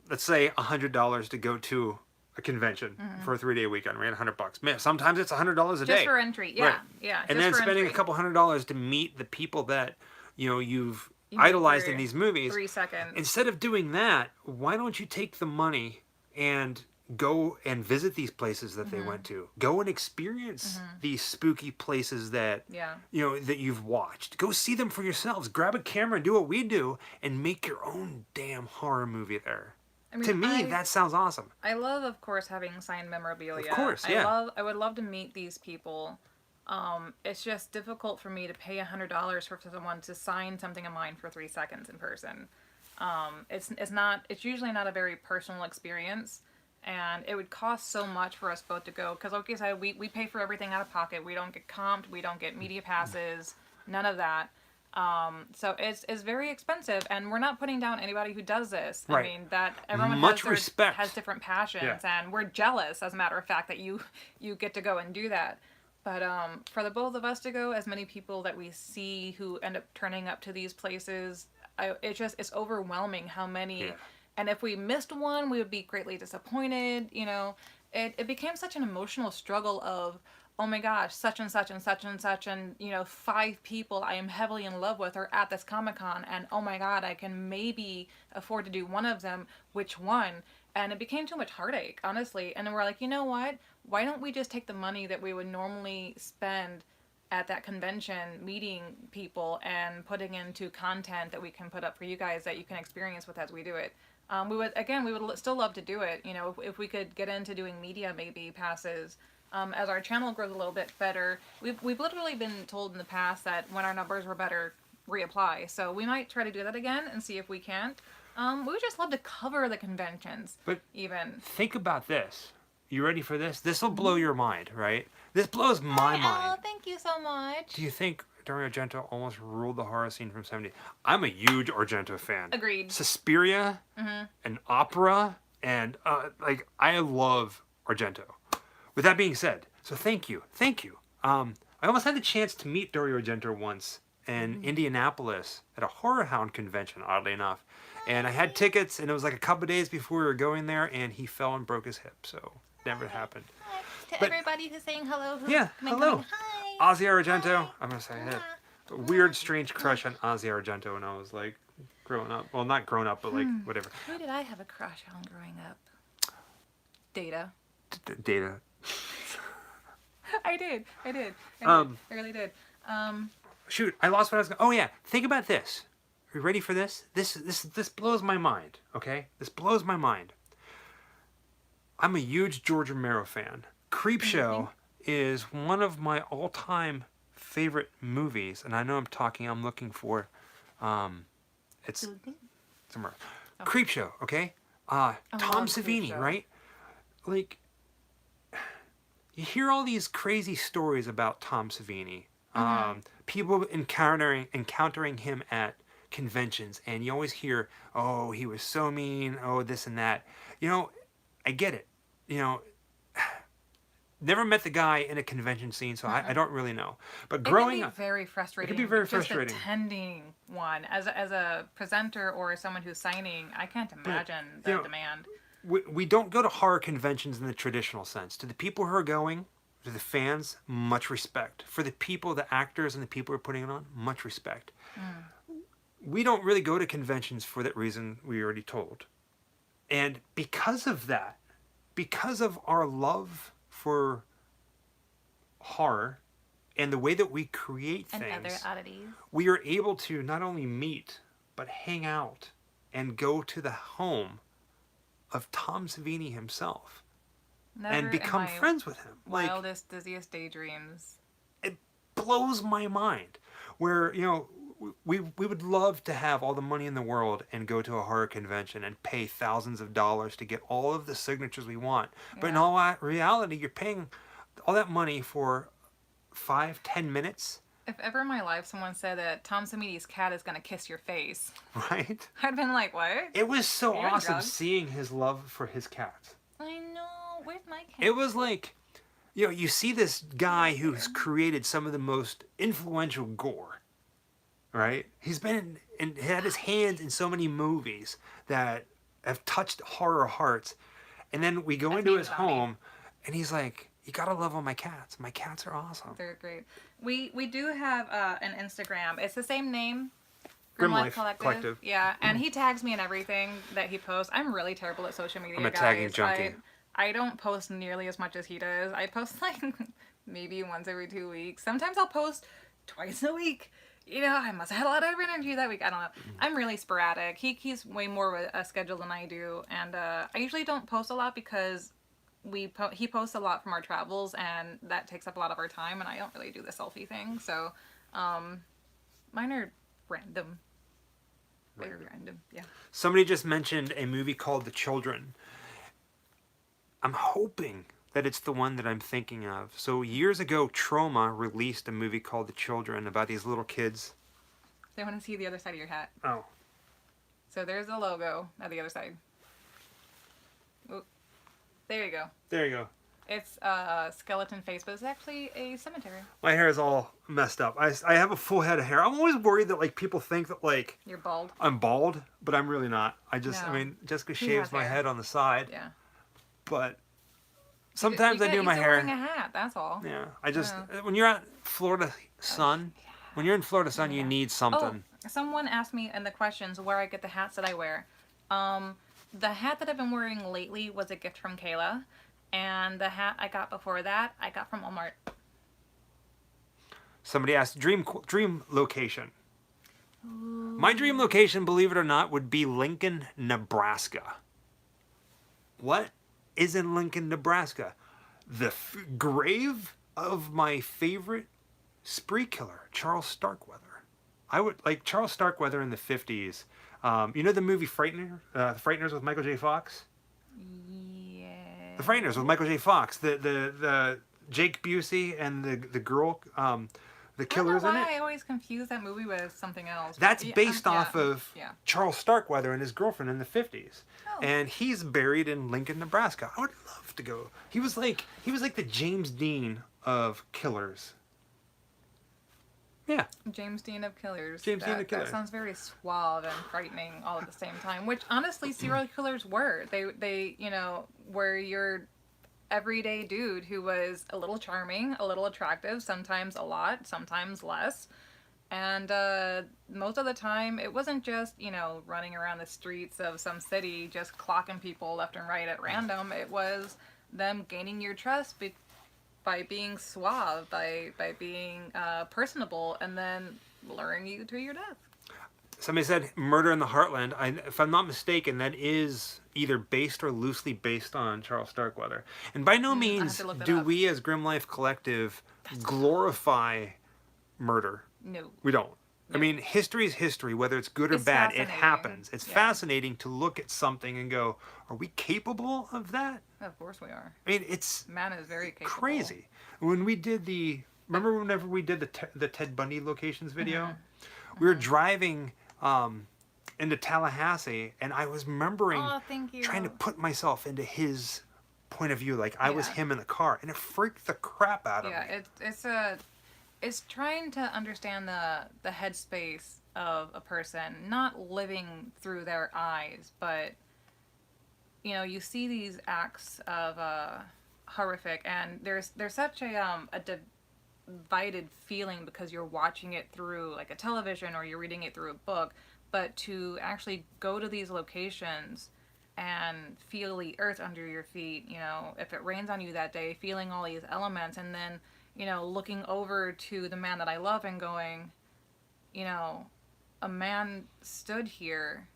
let's say $100 to go to a convention for a 3-day weekend, right? $100. Man, sometimes it's $100 a day. Just for entry, yeah, Right. yeah. And just then for spending entry. a couple $100 to meet the people that, you've You meet idolized for in these movies. 3 seconds. Instead of doing that, why don't you take the money and go and visit these places that they went to? Go and experience these spooky places that Yeah. that you've watched. Go see them for yourselves. Grab a camera and do what we do and make your own damn horror movie there. I mean, To me, that sounds awesome. I love, of course, having signed memorabilia. Of course, yeah. I would love to meet these people. It's just difficult for me to pay $100 for someone to sign something of mine for 3 seconds in person. It's usually not a very personal experience, and it would cost so much for us both to go. Because like I said, we pay for everything out of pocket. We don't get comped. We don't get media passes. None of that. So it's very expensive, and we're not putting down anybody who does this. Right. I mean, that everyone Much respect. has different passions, Yeah. and we're jealous, as a matter of fact, that you get to go and do that. But for the both of us to go, as many people that we see who end up turning up to these places, it's overwhelming how many. Yeah. And if we missed one, we would be greatly disappointed. You know, it became such an emotional struggle of, oh my gosh, such and such and such and such, and 5 people I am heavily in love with are at this Comic-Con, and oh my god, I can maybe afford to do one of them. Which one? And it became too much heartache, honestly. And then we're like, you know what? Why don't we just take the money that we would normally spend at that convention meeting people and putting into content that we can put up for you guys that you can experience with as we do it. We would still love to do it. If we could get into doing media maybe passes. As our channel grows a little bit better, we've literally been told in the past that when our numbers were better, reapply. So we might try to do that again and see if we can't. We would just love to cover the conventions. But even think about this. You ready for this? This will blow your mind, right? This blows my mind. Oh, thank you so much. Do you think Dario Argento almost ruled the horror scene from '70? I'm a huge Argento fan. Agreed. Suspiria, and opera, and I love Argento. With that being said, so thank you. I almost had the chance to meet Dario Argento once in Indianapolis at a Horror Hound convention, oddly enough. And I had tickets, and it was like a couple of days before we were going there, and he fell and broke his hip, so never happened. Hi to But- everybody who's saying hello. Yeah, hello. Hi. Ozzy Argento, I'm gonna say it. A weird, strange crush on Ozzy Argento when I was like growing up. Well, not grown up, but like whatever. Who did I have a crush on growing up? Data. Data. I did. I really did. Shoot, I lost what I was going. Oh yeah, think about this. Are you ready for this? This blows my mind. Okay, this blows my mind. I'm a huge George Romero fan. Creepshow is one of my all-time favorite movies, and I know I'm looking for It's Building? somewhere. Oh. Creepshow, okay? I Tom love Savini, Creepshow. right? Like, you hear all these crazy stories about Tom Savini. People encountering him at conventions, and you always hear, "Oh, he was so mean. Oh, this and that." You know, I get it. You know, never met the guy in a convention scene, so I don't really know. But It growing can be up, very frustrating. very just frustrating. attending one as a presenter or someone who's signing. I can't imagine the you know, demand. we don't go to horror conventions in the traditional sense. To the people who are going, to the fans, much respect. For the people, the actors, and the people who are putting it on, much respect. We don't really go to conventions for that reason we already told. And because of that, because of our love for horror and the way that we create And other things, oddities. we are able to not only meet, but hang out and go to the home of Tom Savini himself Never and in become my friends with him. Like, wildest, dizziest daydreams. it blows my mind. Where, we would love to have all the money in the world and go to a horror convention and pay thousands of dollars to get all of the signatures we want. But in Yeah. all reality, you're paying all that money for 5-10 minutes, If ever in my life someone said that Tom Savini's cat is gonna kiss your face, right? I'd been like, what? It was so You're on awesome drugs. seeing his love for his cat. I know. Where's my cat? It was like, you see this guy who's created some of the most influential gore, right? He's been and had his hands in so many movies that have touched horror hearts. And then we go That's into me his and Bonnie. home, and he's like, "You gotta love all my cats. My cats are awesome." They're great. We do have an Instagram. It's the same name. Grim Life Life Collective. Yeah, and he tags me in everything that he posts. I'm really terrible at social media, I'm a guys. tagging junkie. I don't post nearly as much as he does. I post like maybe once every 2 weeks. Sometimes I'll post twice a week. I must have had a lot of energy that week. I don't know. I'm really sporadic. He's way more of a schedule than I do, and I usually don't post a lot because he posts a lot from our travels, and that takes up a lot of our time, and I don't really do the selfie thing. So, mine are random. Very random. Yeah. Somebody just mentioned a movie called The Children. I'm hoping that it's the one that I'm thinking of. So years ago, Troma released a movie called The Children about these little kids. So I want to see the other side of your hat. Oh. So there's the logo at the other side. Oop. There you go. There you go. It's a skeleton face, but it's actually a cemetery. My hair is all messed up. I have a full head of hair. I'm always worried that people think that You're bald. I'm bald, but I'm really not. No. Jessica He shaves has my hair. head on the side, Yeah. but sometimes I do my You're hair. wearing a hat. That's all. Yeah, when you're at Florida sun, when you're in Florida sun, you need something. Oh, someone asked me in the questions where I get the hats that I wear. The hat that I've been wearing lately was a gift from Kayla, and the hat I got before that I got from Walmart. Somebody asked dream location. My dream location, believe it or not, would be Lincoln, Nebraska. What is in Lincoln, Nebraska? The grave of my favorite spree killer, Charles Starkweather. I would like Charles Starkweather in the 50s. You know the movie Frighteners with Michael J. Fox? Yeah. The Frighteners with Michael J. Fox. The Jake Busey and the girl, the killers I in don't know why it. I always confuse that movie with something else. That's Yeah, based off yeah, of yeah. Charles Starkweather and his girlfriend in the 50s. Oh. And he's buried in Lincoln, Nebraska. I would love to go. He was like the James Dean of killers. Yeah. James Dean of Killers. James Dean of Killers. That sounds very suave and frightening all at the same time. Which honestly, serial killers were. They were your everyday dude who was a little charming, a little attractive, sometimes a lot, sometimes less. And most of the time, it wasn't just, running around the streets of some city just clocking people left and right at random. It was them gaining your trust by being suave, by being personable, and then luring you to your death. Somebody said Murder in the Heartland. If I'm not mistaken, that is either based or loosely based on Charles Starkweather. And by no means to look that do up. we as Grim Life Collective glorify murder. No. We don't. I mean, history is history, whether it's good or It's bad. It fascinating. happens. It's Yeah. fascinating to look at something and go, "Are we capable of that?" Of course we are. I mean, it's Man is very capable. crazy. When we did remember whenever we did the Ted Bundy locations video, Mm-hmm. we were driving into Tallahassee, and I was remembering Oh, thank you. trying to put myself into his point of view, like I was Yeah. him in the car, and it freaked the crap out of Yeah, me. it's trying to understand the headspace of a person, not living through their eyes, but you know, you see these acts of horrific, and there's such a divided feeling because you're watching it through like a television or you're reading it through a book, but to actually go to these locations and feel the earth under your feet, you know, if it rains on you that day, feeling all these elements, and then, you know, looking over to the man that I love and going, you know, a man stood here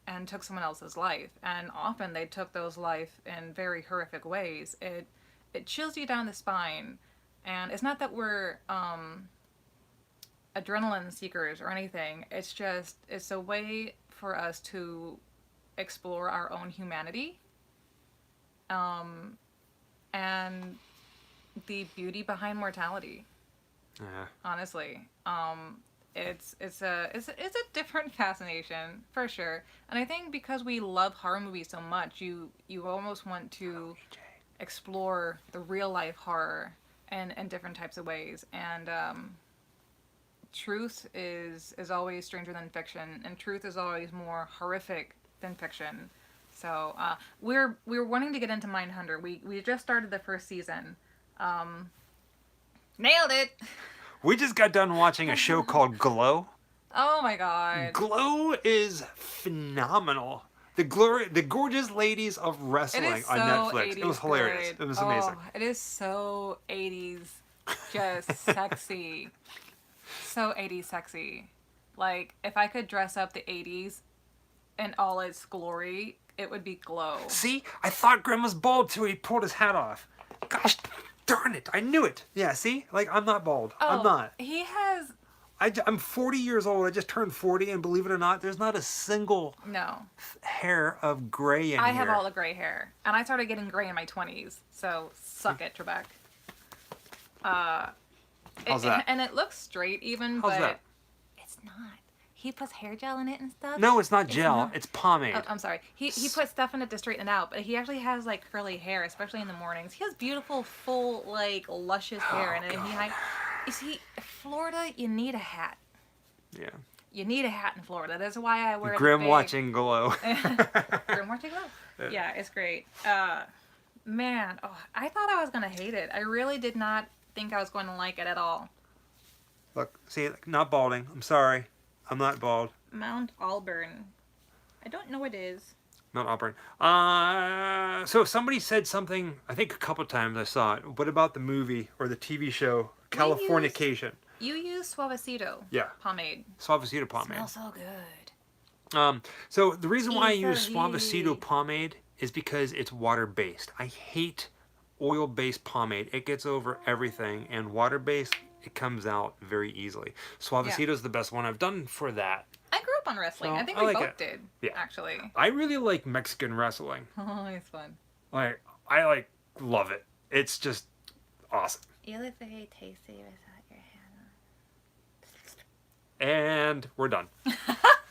and took someone else's life, and often they took those life in very horrific ways. It chills you down the spine, and it's not that we're adrenaline seekers or anything. It's just it's a way for us to explore our own humanity, and the beauty behind mortality. Yeah. Honestly, it's a different fascination for sure. And I think because we love horror movies so much, you almost want to explore the real life horror in different types of ways. And truth is always stranger than fiction, and truth is always more horrific than fiction. So we're wanting to get into Mindhunter. We just started the first season. Nailed it. We just got done watching a show called Glow. Oh my god. Glow is phenomenal. The gorgeous ladies of wrestling It is so on Netflix. 80s It was hilarious. good. It was amazing. Oh, it is so 80s, just sexy. So 80s sexy. Like, if I could dress up the 80s in all its glory, it would be Glow. See, I thought Grim was bald too. He pulled his hat off. Gosh darn it! I knew it. Yeah, see, like I'm not bald. I'm not. He has I'm 40 years old. I just turned 40, and believe it or not, there's not a single no. hair of gray in I here. have all the gray hair, and I started getting gray in my 20s. So suck it, Trebek. How's that? And it looks straight even, How's but that? it's not. He puts hair gel in it and stuff. No, it's not gel. not. It's pomade. Oh, I'm sorry. He puts stuff in it to straighten it out, but he actually has like curly hair, especially in the mornings. He has beautiful, full, like luscious hair, and you see, Florida, you need a hat. Yeah. You need a hat in Florida. That's why I wear Grim the big... watching Glow. Grim watching Glow. Yeah, it's great. Man, I thought I was gonna hate it. I really did not think I was going to like it at all. Look, see, not balding. I'm sorry. I'm not bald. Mount Auburn. I don't know what it is. Not Auburn. So somebody said something, I think a couple times I saw it. What about the movie or the TV show Californication? You use Suavecito pomade. Suavecito pomade. Smells so good. So the reason why I use Italy. Suavecito pomade is because it's water-based. I hate oil-based pomade. It gets over everything, and water-based, it comes out very easily. Suavecito is the best one I've done for that. I grew up on wrestling. So, I think I we like both it. did, Yeah. actually. I really like Mexican wrestling. Oh, it's fun. Like, I love it. It's just awesome. You look very tasty without your hand on. And we're done.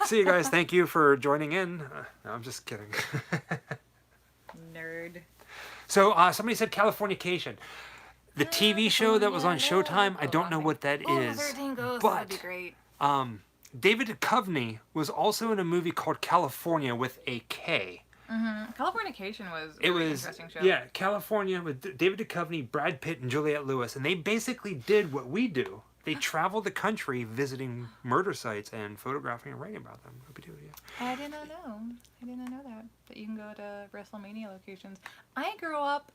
See you guys. Thank you for joining in. No, I'm just kidding. Nerd. So somebody said Californication. The TV show that was on Showtime, I don't know what that is. 13 Ghosts, But that'd be great. David Duchovny was also in a movie called California with a K. Californication was a really interesting show. Yeah, California with David Duchovny, Brad Pitt, and Juliette Lewis. And they basically did what we do. They traveled the country visiting murder sites and photographing and writing about them. What we do, yeah. I did not know that you can go to WrestleMania locations. I grew up,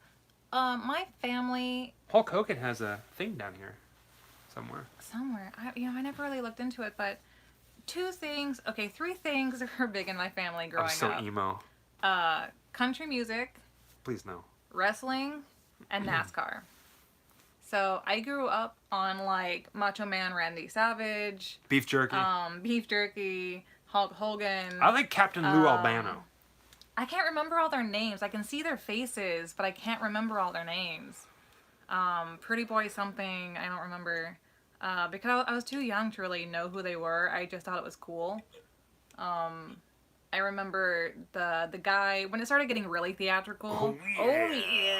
my family... Hulk Hogan has a thing down here somewhere. I never really looked into it, but three things are big in my family growing I'm so up. emo. Country music, Please no. wrestling, and NASCAR. So I grew up on like Macho Man Randy Savage, Beef jerky. Beef Jerky, Hulk Hogan. I like Captain Lou Albano. I can't remember all their names. I can see their faces, but I can't remember all their names. Pretty Boy something, I don't remember. Because I was too young to really know who they were. I just thought it was cool. I remember the guy, when it started getting really theatrical. Oh, yeah.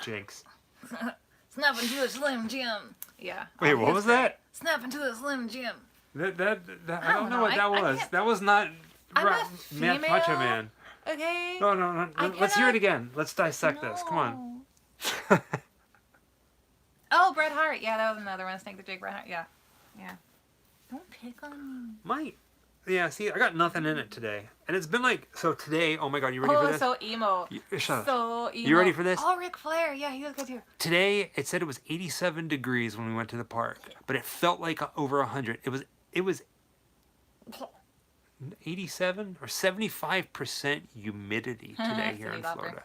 Jinx. Snap into a Slim Jim. Yeah. Wait, what was that? Snap into a Slim Jim. That I don't know what that was. That was not I'm a female. Macho Man. Okay. No. Let's hear it again. Let's dissect this. Come on. Oh, Bret Hart. Yeah, that was another one. Snake the Jake, Bret Hart. Yeah. Don't pick on me. Yeah, see, I got nothing in it today. And it's been like, so today, oh my god, you ready for this? Oh, so emo. Shut up. So emo. You ready for this? Oh, Ric Flair. Yeah, he was good too. Today, it said it was 87 degrees when we went to the park. But it felt like over 100. It was 87 or 75% humidity today here in Florida.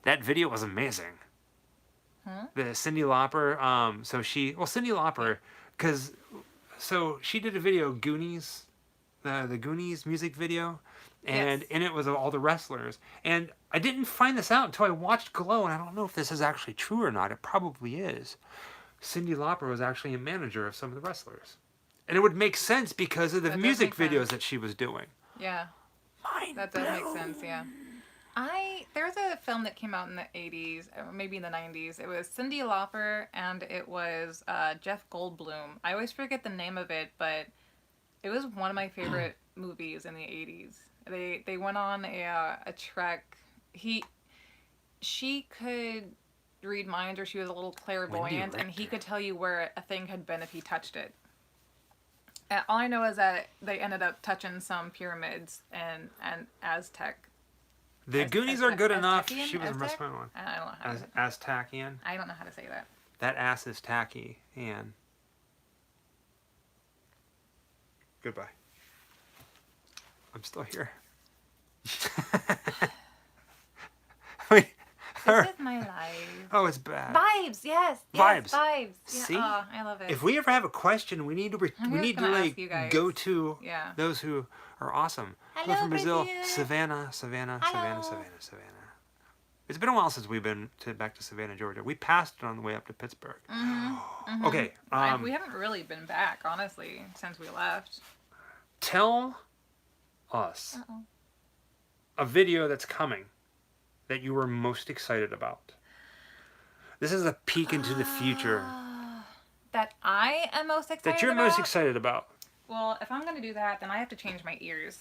That video was amazing. The Cyndi Lauper, Cyndi Lauper, so she did a video, Goonies, the Goonies music video, and in it was all the wrestlers. And I didn't find this out until I watched Glow, and I don't know if this is actually true or not. It probably is. Cyndi Lauper was actually a manager of some of the wrestlers. And it would make sense because of the music videos that she was doing. Yeah. That does make sense, yeah. There's a film that came out in the 80s, or maybe in the 90s. It was Cyndi Lauper and it was Jeff Goldblum. I always forget the name of it, but it was one of my favorite movies in the 80s. They went on a trek. She could read minds, or she was a little clairvoyant, and he could tell you where a thing had been if he touched it. And all I know is that they ended up touching some pyramids and Aztec. The Goonies are good enough. Aztecian? She was a Aztec? restaurant one. I don't know how to say Aztacian. I don't know how to say that. That ass is tacky. And goodbye. I'm still here. Wait. This is my life. Oh, it's bad. Vibes, yes. Vibes. Vibes. Yeah. See? Oh, I love it. If we ever have a question, we need to like go to those who are awesome. Hello from Brazil, Savannah. It's been a while since we've been back to Savannah, Georgia. We passed it on the way up to Pittsburgh. Okay. We haven't really been back, honestly, since we left. Tell us a video that's coming that you were most excited about. This is a peek into the future. That I am most excited about? That you're most excited about. Well, if I'm going to do that, then I have to change my ears.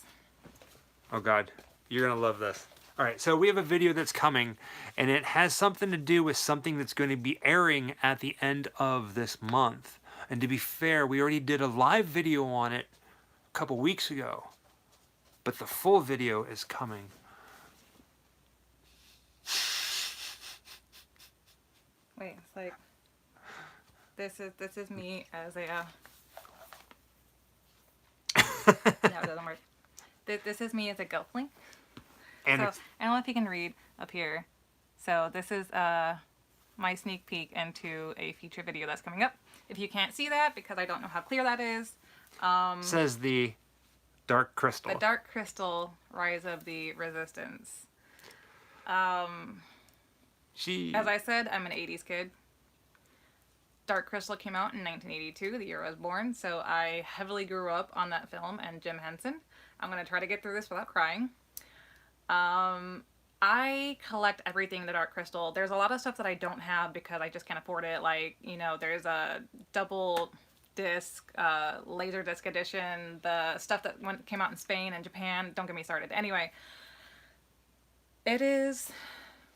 Oh God, you're going to love this. All right, so we have a video that's coming, and it has something to do with something that's going to be airing at the end of this month. And to be fair, we already did a live video on it a couple weeks ago. But the full video is coming. Wait, it's like this is me as a no, it doesn't work. This is me as a gelfling. And so I don't know if you can read up here. So this is my sneak peek into a future video that's coming up. If you can't see that, because I don't know how clear that is, says the Dark Crystal. The Dark Crystal, Rise of the Resistance. As I said, I'm an 80s kid. Dark Crystal came out in 1982, the year I was born, so I heavily grew up on that film and Jim Henson. I'm going to try to get through this without crying. I collect everything in the Dark Crystal. There's a lot of stuff that I don't have because I just can't afford it. Like, you know, there's a double disc, laser disc edition, the stuff that came out in Spain and Japan. Don't get me started. Anyway, it is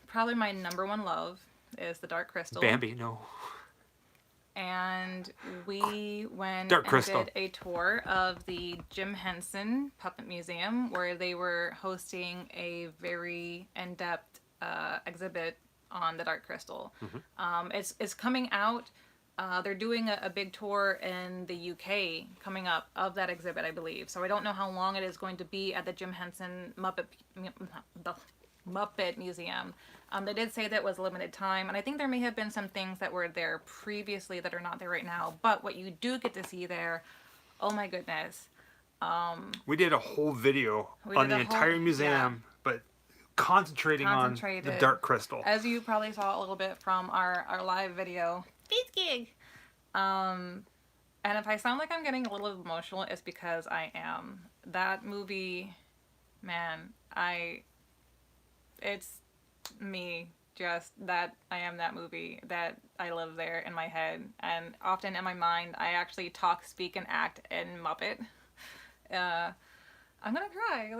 probably my number one love is the Dark Crystal. Bambi, no. And we went Dark and Crystal. did a tour of the Jim Henson Puppet Museum, where they were hosting a very in-depth exhibit on the Dark Crystal. It's coming out. They're doing a big tour in the UK coming up of that exhibit, I believe. So I don't know how long it is going to be at the Jim Henson Muppet Museum. They did say that it was limited time, and I think there may have been some things that were there previously that are not there right now. But what you do get to see there, oh my goodness. We did a whole video on the entire museum, but concentrating on the Dark Crystal. As you probably saw a little bit from our live video. Beat gig! And if I sound like I'm getting a little emotional, it's because I am. That movie, man, it's me, just that I am that movie, that I live there in my head, and often in my mind I actually talk, speak, and act in Muppet. I'm gonna cry.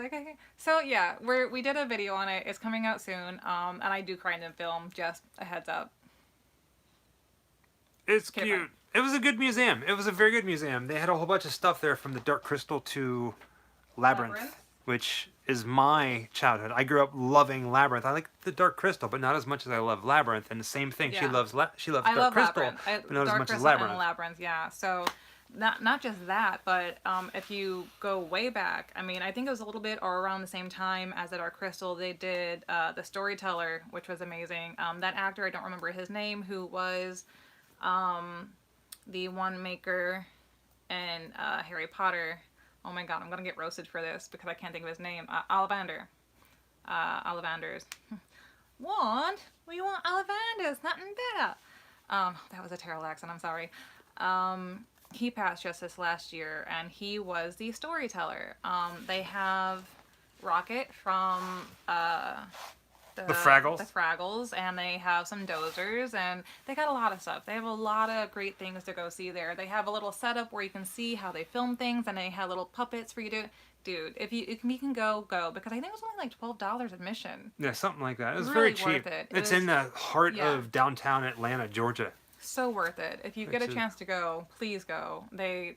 So yeah, we did a video on it. It's coming out soon, and I do cry in the film. Just a heads up. It's cute. It was a good museum. It was a very good museum. They had a whole bunch of stuff there, from the Dark Crystal to Labyrinth, which is my childhood. I grew up loving Labyrinth. I like the Dark Crystal, but not as much as I love Labyrinth. And the same thing, she loves Dark Crystal, but not as much as Labyrinth. And Labyrinth, yeah. So not just that, but if you go way back, I mean, I think it was a little bit or around the same time as the Dark Crystal, they did The Storyteller, which was amazing. That actor, I don't remember his name, who was the one maker in Harry Potter. Oh my god, I'm gonna get roasted for this because I can't think of his name. Ollivanders. What? We want Ollivanders, nothing better. That was a terrible accent, I'm sorry. He passed just this last year, and he was the storyteller. They have Rocket from the Fraggles, and they have some Dozers, and they got a lot of stuff. They have a lot of great things to go see there. They have a little setup where you can see how they film things, and they have little puppets for you to... Dude, if you can go, because I think it was only like $12 admission. Yeah, something like that. It was really very cheap. Worth it. It's in the heart of downtown Atlanta, Georgia. So worth it. If you get a chance to go, please go. I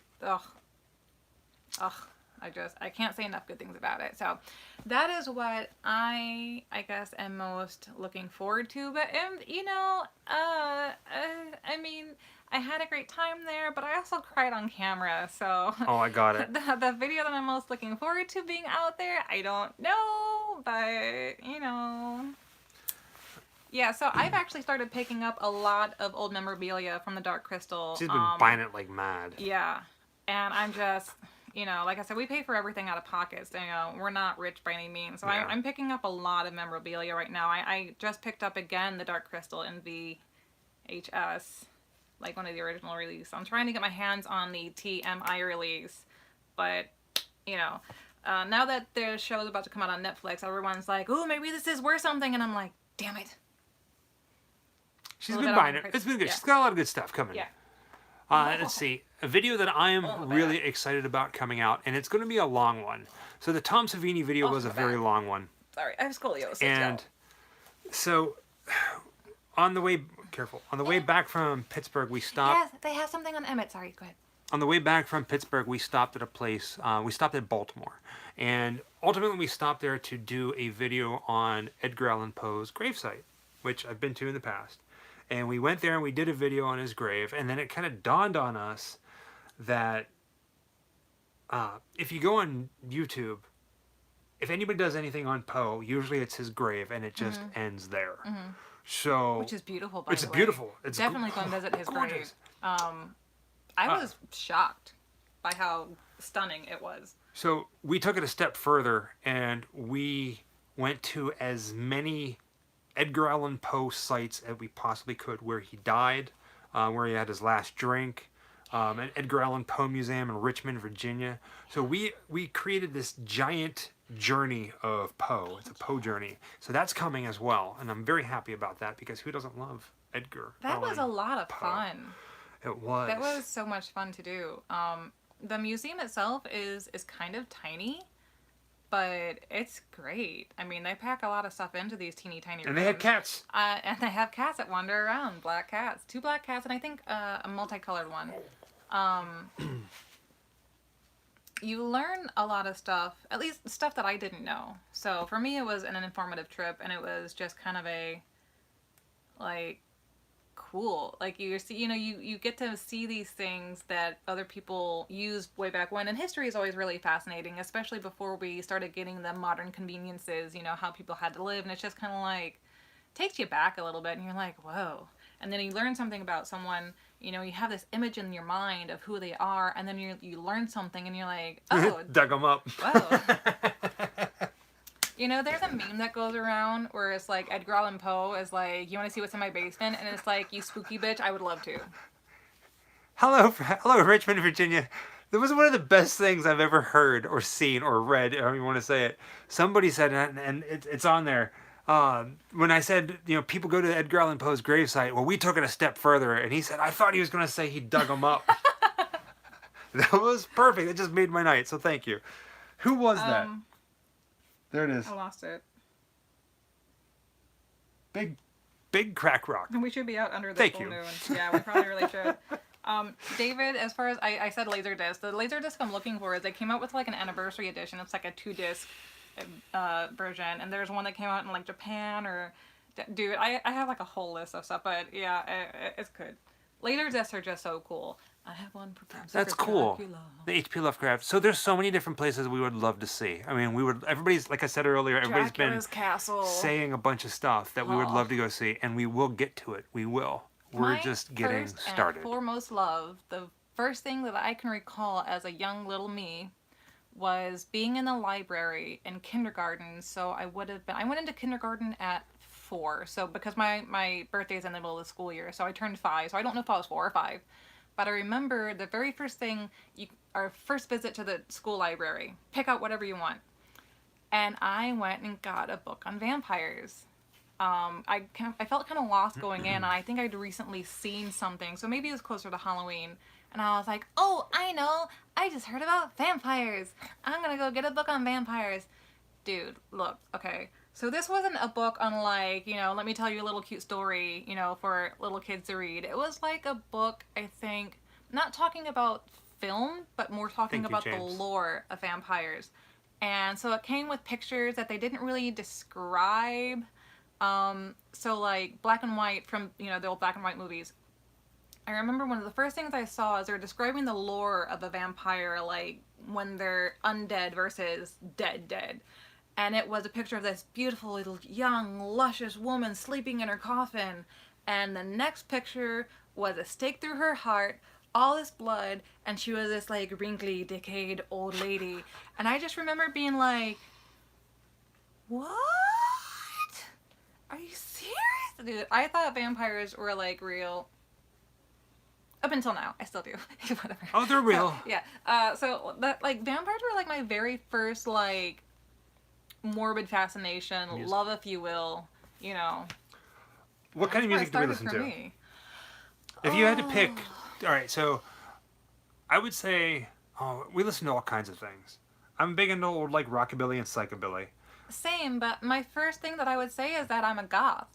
can't say enough good things about it. So that is what I guess am most looking forward to. But I mean, I had a great time there, but I also cried on camera. So oh, I got it. The video that I'm most looking forward to being out there, I don't know, but yeah, so I've actually started picking up a lot of old memorabilia from the Dark Crystal. She's been buying it like mad. Yeah, and I'm just, like I said, we pay for everything out of pockets. We're not rich by any means. So yeah. I'm picking up a lot of memorabilia right now. I just picked up again the Dark Crystal in VHS, like one of the original release. I'm trying to get my hands on the TMI release, but, now that the show is about to come out on Netflix, everyone's like, ooh, maybe this is worth something, and I'm like, damn it. She's been buying it. It's been good. Yeah. She's got a lot of good stuff coming. Yeah. Let's see. A video that I am really excited about coming out, and it's going to be a long one. So the Tom Savini video was a very long one. Sorry, I have scoliosis. And so on the way back from Pittsburgh, we stopped. Yes, they have something on Emmett. Sorry, go ahead. On the way back from Pittsburgh, we stopped at a place. We stopped at Baltimore. And ultimately, we stopped there to do a video on Edgar Allan Poe's gravesite, which I've been to in the past. And we went there and we did a video on his grave. And then it kind of dawned on us that if you go on YouTube, if anybody does anything on Poe, usually it's his grave and it just ends there. Mm-hmm. So, which is beautiful, by the way. It's beautiful. It's definitely go and visit his grave. I was shocked by how stunning it was. So we took it a step further and we went to as many Edgar Allan Poe sites as we possibly could, where he died, where he had his last drink, an Edgar Allan Poe museum in Richmond, Virginia. So we created this giant journey of Poe. It's a Poe journey. So that's coming as well, and I'm very happy about that, because who doesn't love Edgar That Allan was a lot of Poe? fun. It was. That was so much fun to do. The museum itself is kind of tiny, but it's great. I mean, they pack a lot of stuff into these teeny tiny rooms. And they had cats. And they have cats that wander around. Black cats. 2 black cats, and I think a multicolored one. You learn a lot of stuff, at least stuff that I didn't know. So for me, it was an informative trip, and it was just kind of cool. Like, you get to see these things that other people used way back when, and history is always really fascinating, especially before we started getting the modern conveniences, how people had to live, and it's just kind of like, takes you back a little bit, and you're like, whoa. And then you learn something about someone, you know, you have this image in your mind of who they are, and then you learn something, and you're like, oh, Dug them up. whoa. You know, there's a meme that goes around where it's like Edgar Allan Poe is like, you want to see what's in my basement? And it's like, you spooky bitch, I would love to. Hello, Richmond, Virginia. That was one of the best things I've ever heard or seen or read, however you want to say it. Somebody said, and it's on there, when I said, you know, people go to Edgar Allan Poe's gravesite, well, we took it a step further, and he said, I thought he was going to say he dug them up. That was perfect. It just made my night, so thank you. Who was that? There it is. I lost it. Big crack rock. We should be out under the Thank full you. moon. Yeah, we probably really should. David, as far as I said Laserdisc, the Laserdisc I'm looking for is they came out with like an anniversary edition. It's like a 2-disc version, and there's one that came out in like Japan or... Dude, I have like a whole list of stuff, but yeah, it's good. Laserdiscs are just so cool. I have one for That's cool. The H.P. Lovecraft. So there's so many different places we would love to see. I mean, everybody's, like I said earlier, everybody's Dracula's been Castle. saying a bunch of stuff that we would love to go see, and we will get to it. We will. We're just getting started. And foremost love, the first thing that I can recall as a young little me was being in the library in kindergarten. So I went into kindergarten at 4. So because my birthday is in the middle of the school year, so I turned 5. So I don't know if I was 4 or 5. But I remember the very first thing, our first visit to the school library, pick out whatever you want. And I went and got a book on vampires. I felt kind of lost going in, and I think I'd recently seen something, so maybe it was closer to Halloween. And I was like, oh, I know, I just heard about vampires. I'm gonna go get a book on vampires. Dude, look, okay. So this wasn't a book on like, you know, let me tell you a little cute story, you know, for little kids to read. It was like a book, I think, not talking about film, but more talking about the lore of vampires. And so it came with pictures that they didn't really describe. So like black and white from, you know, the old black and white movies. I remember one of the first things I saw is they're describing the lore of a vampire, like when they're undead versus dead. And it was a picture of this beautiful little young, luscious woman sleeping in her coffin. And the next picture was a stake through her heart, all this blood, and she was this like wrinkly, decayed old lady. And I just remember being like, what? Are you serious? Dude, I thought vampires were like real. Up until now, I still do. Whatever. Oh, they're real. Yeah. So that like vampires were like my very first like morbid fascination, love if you will, you know. What kind of music do we listen to? Me. If you had to pick, all right, so I would say, we listen to all kinds of things. I'm big into old like rockabilly and psychobilly. Same, but my first thing that I would say is that I'm a goth.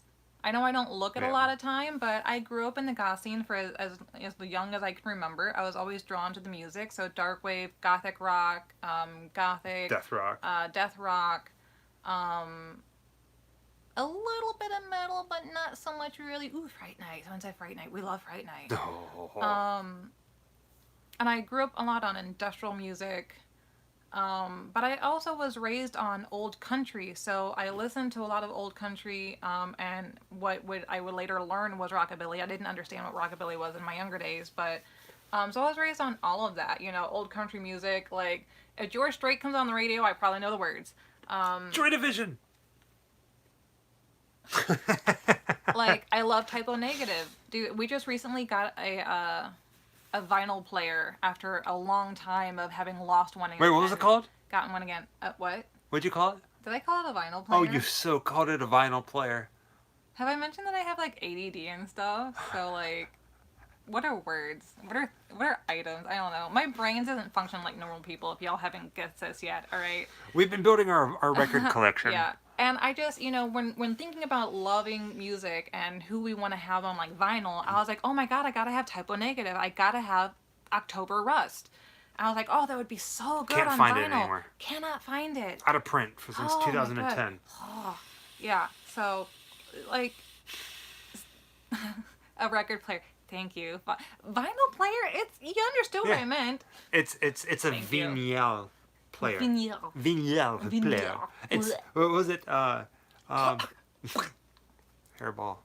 I know I don't look it a lot of time, but I grew up in the goth scene for as young as I can remember. I was always drawn to the music, so dark wave, gothic rock, gothic, death rock, a little bit of metal, but not so much really. Ooh, Fright Night. Someone said Fright Night. We love Fright Night. Oh. And I grew up a lot on industrial music. But I also was raised on old country, so I listened to a lot of old country, and I would later learn was rockabilly. I didn't understand what rockabilly was in my younger days, but so I was raised on all of that, you know, old country music. Like if George Strait comes on the radio, I probably know the words. Joy Division. Like I love Typo Negative, dude. We just recently got a vinyl player after a long time of having lost one. Wait, what was it called? Gotten one again. What? What'd you call it? Did I call it a vinyl player? Oh, you so called it a vinyl player. Have I mentioned that I have like ADD and stuff? So like, what are words? What are items? I don't know. My brain doesn't function like normal people. If y'all haven't guessed this yet, all right. We've been building our record collection. Yeah. And I just, you know, when thinking about loving music and who we want to have on like vinyl, I was like, oh my god, I gotta have Typo Negative. I gotta have October Rust. I was like, oh, that would be so good on vinyl. Can't find it anymore. Cannot find it. Out of print since 2010. Oh, yeah. So, like, a record player. Thank you. Vinyl player. You understood what I meant. It's a vinyl player. Vinyl player. It's what was it? Hairball.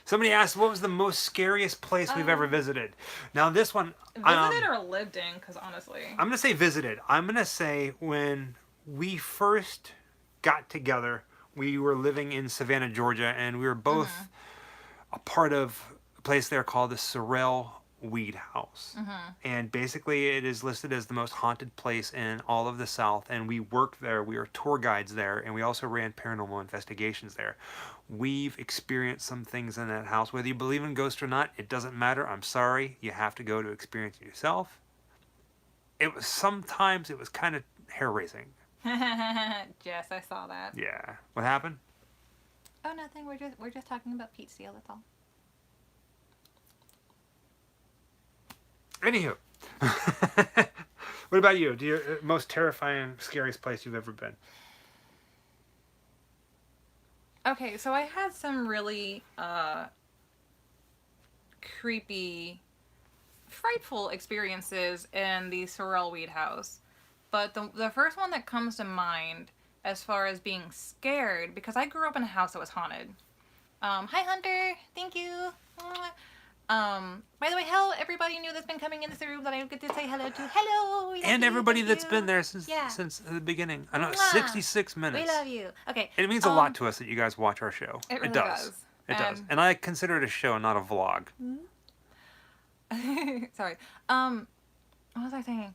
Somebody asked, what was the most scariest place we've ever visited? Now, this one... Visited or lived in, because honestly... I'm going to say visited. I'm going to say when we first got together, we were living in Savannah, Georgia, and we were both a part of a place there called the Sorrell-Weed House. And basically it is listed as the most haunted place in all of the South, and we worked there. We were tour guides there, and we also ran paranormal investigations there. We've experienced some things in that house. Whether you believe in ghosts or not, it doesn't matter. I'm sorry. You have to go to experience it yourself. Sometimes it was kind of hair-raising. Yes, I saw that. Yeah. What happened? Oh, nothing. We're just talking about Pete Steele, that's all. Anywho. What about you? Most terrifying, scariest place you've ever been? Okay, so I had some really creepy, frightful experiences in the Sorrell-Weed House. But the first one that comes to mind as far as being scared, because I grew up in a house that was haunted. Hi, Hunter. Thank you. By the way, hello, everybody new that's been coming in this room that I get to say hello to. Hello! And everybody that's been there since the beginning. I know, 66 minutes. We love you. Okay. It means a lot to us that you guys watch our show. It really does. It does. And I consider it a show, not a vlog. Sorry. What was I saying?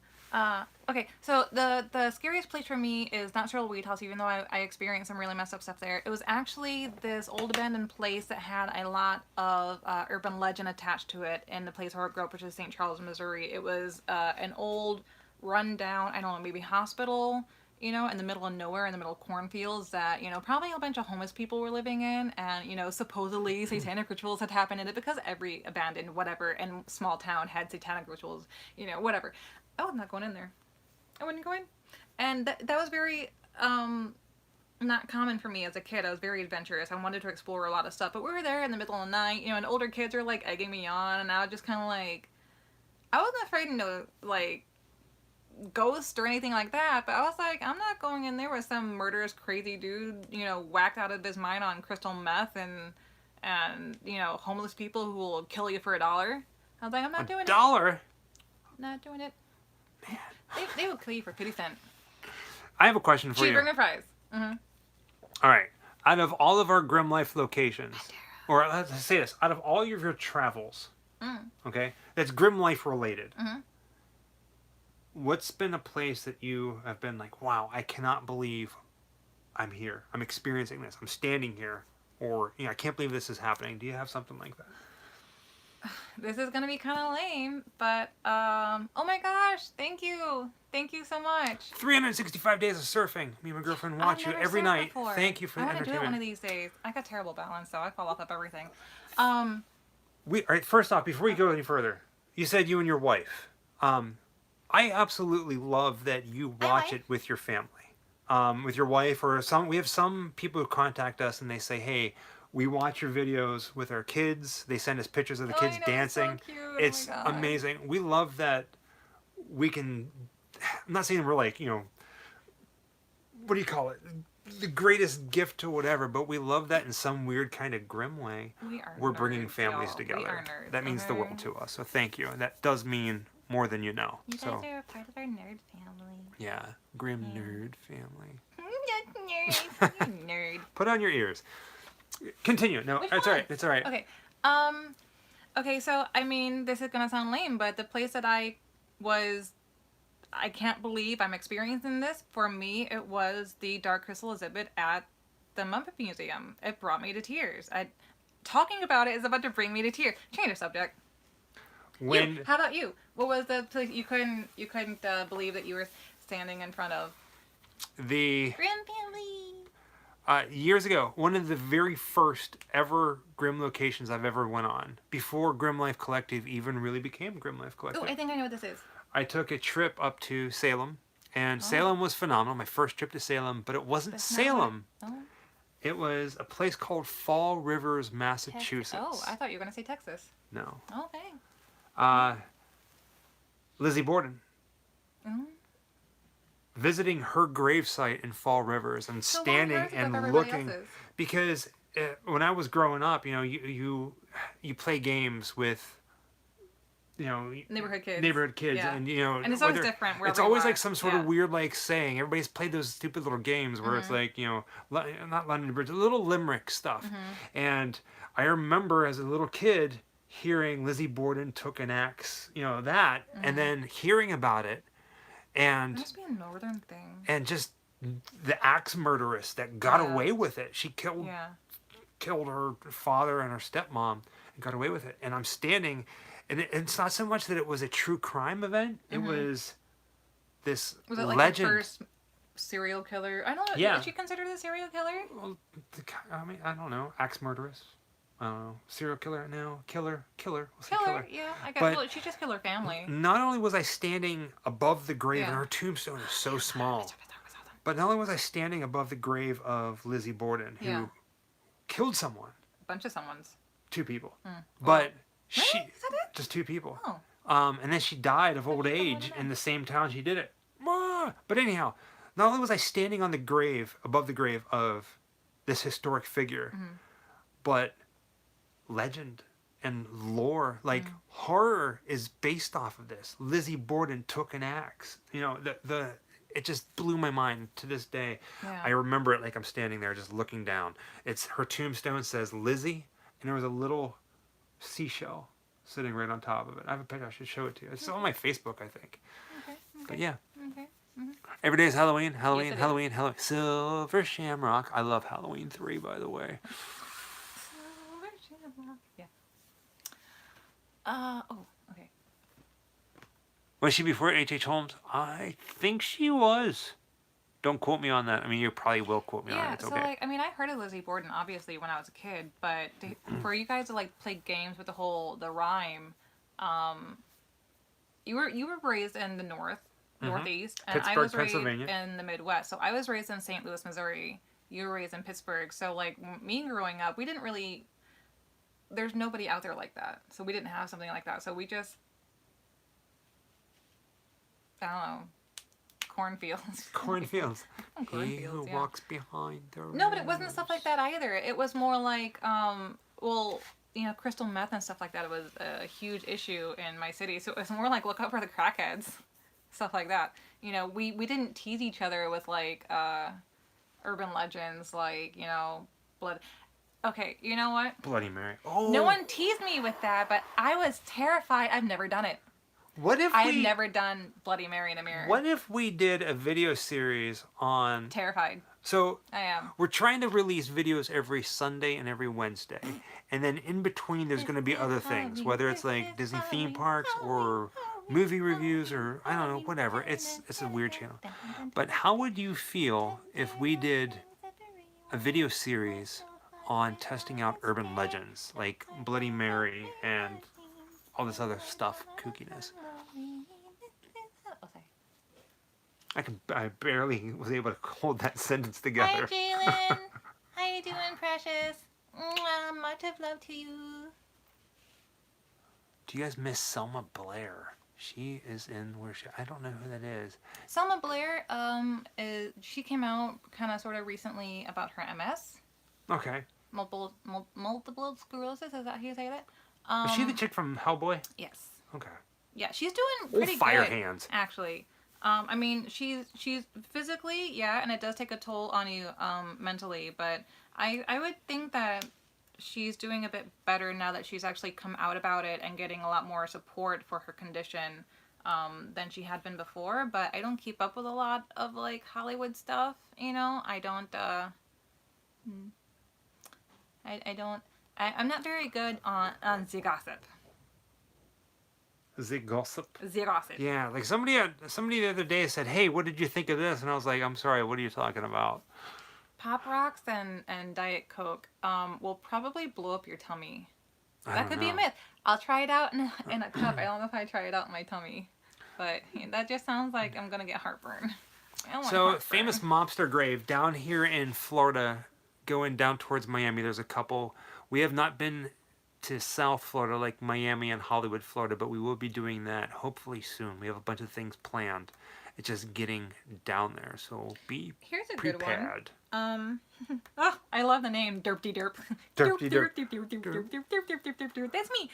Okay, so the scariest place for me is not Sorrell-Weed House, even though I experienced some really messed up stuff there. It was actually this old abandoned place that had a lot of urban legend attached to it in the place where I grew up, which is St. Charles, Missouri. It was an old, run-down, I don't know, maybe hospital, you know, in the middle of nowhere, in the middle of cornfields that, you know, probably a bunch of homeless people were living in, and, you know, supposedly satanic rituals had happened in it because every abandoned whatever and small town had satanic rituals, you know, whatever. I was not going in there. I wouldn't go in. And that was very, not common for me as a kid. I was very adventurous. I wanted to explore a lot of stuff. But we were there in the middle of the night, you know, and older kids were, like, egging me on. And I was just kind of like, I wasn't afraid of no, like, ghost or anything like that. But I was like, I'm not going in there with some murderous, crazy dude, you know, whacked out of his mind on crystal meth and you know, homeless people who will kill you for $1. I was like, I'm not doing it. $1? Not doing it. Man. They will kill you for 50 cents. I have a question for you. Cheeseburger and fries. All right. Out of all of our Grim Life locations, or let's say this, out of all of your travels, okay, that's Grim Life related, what's been a place that you have been like, wow, I cannot believe I'm here. I'm experiencing this. I'm standing here. Or, you know, I can't believe this is happening. Do you have something like that? This is gonna be kind of lame, but oh my gosh, thank you so much. 365 days of surfing. Me and my girlfriend watch you every night. Before. Thank you for the entertainment. I want to do it one of these days. I got terrible balance, so I fall off of everything. All right, first off, before you go any further, you said you and your wife. I absolutely love that you watch it with your family, with your wife or some. We have some people who contact us and they say, "Hey, we watch your videos with our kids." They send us pictures of the kids dancing. So cute. It's amazing. We love that we can... I'm not saying we're like, you know... What do you call it? The greatest gift to whatever, but we love that in some weird kind of grim way. We're bringing families together. We are nerds. That means the world to us. So thank you. That does mean more than you know. You guys are a part of our nerd family. Yeah. Grim nerd family. Nerd. Nerd. Put on your ears. Continue. No, it's all right. It's all right. Okay. Okay, so, I mean, this is gonna sound lame, but the place that I can't believe I'm experiencing this. For me, it was the Dark Crystal exhibit at the Muppet Museum. It brought me to tears. Talking about it is about to bring me to tears. Change the subject. How about you? What was the place you couldn't believe that you were standing in front of? The Grim Family. Years ago, one of the very first ever Grim locations I've ever went on, before Grim Life Collective even really became Grim Life Collective. Oh, I think I know what this is. I took a trip up to Salem, and Salem was phenomenal. My first trip to Salem, but it wasn't Salem. It was a place called Fall Rivers, Massachusetts. Oh, I thought you were going to say Texas. No. Okay. Lizzie Borden. visiting her gravesite in Fall Rivers and So why standing hers above and everybody looking, else's? because when I was growing up, you play games with, Neighborhood kids. neighborhood kids, Yeah. and And it's always different wherever it's you always are. like some sort of Yeah. weird like saying. Everybody's played those stupid little games where it's like, not London Bridge, little limerick stuff. And I remember as a little kid hearing Lizzie Borden took an axe, that, and then hearing about it, It and must be a northern thing. just the axe murderess that got Yeah. away with it. She killed Yeah. her father and her stepmom and got away with it. And I'm standing, and it's not so much that it was a true crime event. It was this Was it like legend. the first serial killer? I don't know. Yeah. Is she considered a serial killer? Well, I mean, I don't know. Axe murderess. I don't know. Serial killer? No. Killer. We'll say killer. Yeah. I guess. But Well, she just killed her family. not only was I standing above the grave, Yeah. and her tombstone is so small, but not only was I standing above the grave of Lizzie Borden, who Yeah. killed someone, A bunch of someone's. 2 people, Well, but she Really? Is that it? just 2 people. Oh. And then she died of old people age wouldn't in know. the same town she did it. But anyhow, not only was I standing on the grave, above the grave of this historic figure, but legend and lore, like horror, is based off of this. Lizzie Borden took an axe. It just blew my mind to this day. Yeah. I remember it like I'm standing there just looking down. It's her tombstone says Lizzie, and there was a little seashell sitting right on top of it. I have a picture. I should show it to you. It's on my Facebook, I think. Okay. But yeah, Okay. every day is Halloween. Halloween. Yes, it Halloween. Halloween. Silver Shamrock. I love Halloween 3, by the way. Yeah. Oh. Okay. Was she before H.H. Holmes? I think she was. Don't quote me on that. I mean, you probably will quote me on it. Yeah. It's So okay. I mean, I heard of Lizzie Borden obviously when I was a kid, but for you guys to play games with the rhyme, you were raised in the northeast, and I Pittsburgh, was raised Pennsylvania. in the Midwest. So I was raised in St. Louis, Missouri. You were raised in Pittsburgh. So me growing up, we didn't really. There's nobody out there like that, so we didn't have something like that. So we just, I don't know, cornfields. Cornfields. He who Cornfields, yeah. walks behind the No, but it wasn't stuff like that either. It was more like, crystal meth and stuff like that. It was a huge issue in my city. So it was more like look out for the crackheads, stuff like that. We didn't tease each other with urban legends like blood. Okay, you know what? Bloody Mary. Oh. No one teased me with that, but I was terrified. I've never done it. What if I've never done Bloody Mary in a mirror. What if we did a video series on? Terrified. So I am. we're trying to release videos every Sunday and every Wednesday, and then in between there's going to be other things, whether it's like Disney theme parks or movie reviews or I don't know, whatever. It's a weird channel. But how would you feel if we did a video series on testing out urban legends like Bloody Mary and all this other stuff, kookiness? I barely was able to hold that sentence together. Hi, Jalen. How you doing, precious? Much of love to you. Do you guys miss Selma Blair? She is in I don't know who that is. Selma Blair, she came out kind of sort of recently about her MS. Okay. Multiple sclerosis, is that how you say that? Is she the chick from Hellboy? Yes. Okay. Yeah, she's doing pretty Old fire good, hands. actually. I mean, she's physically, yeah, and it does take a toll on you mentally, but I would think that she's doing a bit better now that she's actually come out about it and getting a lot more support for her condition than she had been before. But I don't keep up with a lot of Hollywood stuff, I don't I'm not very good on the gossip. The gossip. The gossip. Yeah, like somebody the other day said, "Hey, what did you think of this?" And I was like, "I'm sorry, what are you talking about?" Pop Rocks and Diet Coke will probably blow up your tummy. That could be a know. myth. I'll try it out in a cup. I don't know if I try it out in my tummy. But that just sounds like I'm going to get heartburn. I don't want So, heartburn. famous mobster grave down here in Florida, going down towards Miami. There's a couple. We have not been to South Florida like Miami and Hollywood, Florida, but we will be doing that hopefully soon. We have a bunch of things planned. It's just getting down there. So be Here's a good one. prepared. Oh, I love the name Derpty Derp. Derpty Derp. Derp. That's me.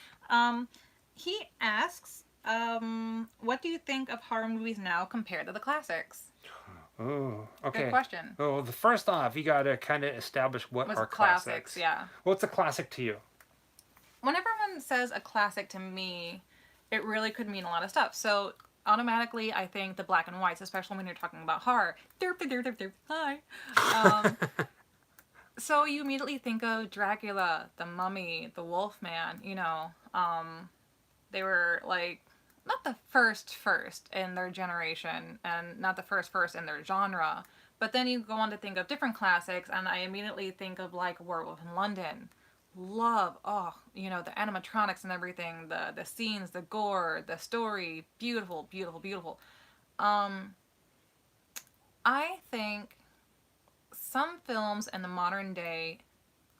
He asks, what do you think of horror movies now compared to the classics? Oh, okay. Good question. Oh, the first off, you gotta kind of establish what Was are classics, classics. yeah. What's a classic to you? Whenever one says a classic to me, it really could mean a lot of stuff. So automatically, I think the black and whites, especially when you're talking about horror. Derp, derp, derp, derp. Hi. So you immediately think of Dracula, the Mummy, the Wolfman. You know, they were like not the first in their generation, and not the first in their genre. But then you go on to think of different classics, and I immediately think of like Werewolf in London. Love, oh, you know, the animatronics and everything, the scenes, the gore, the story, beautiful, beautiful, beautiful. I think some films in the modern day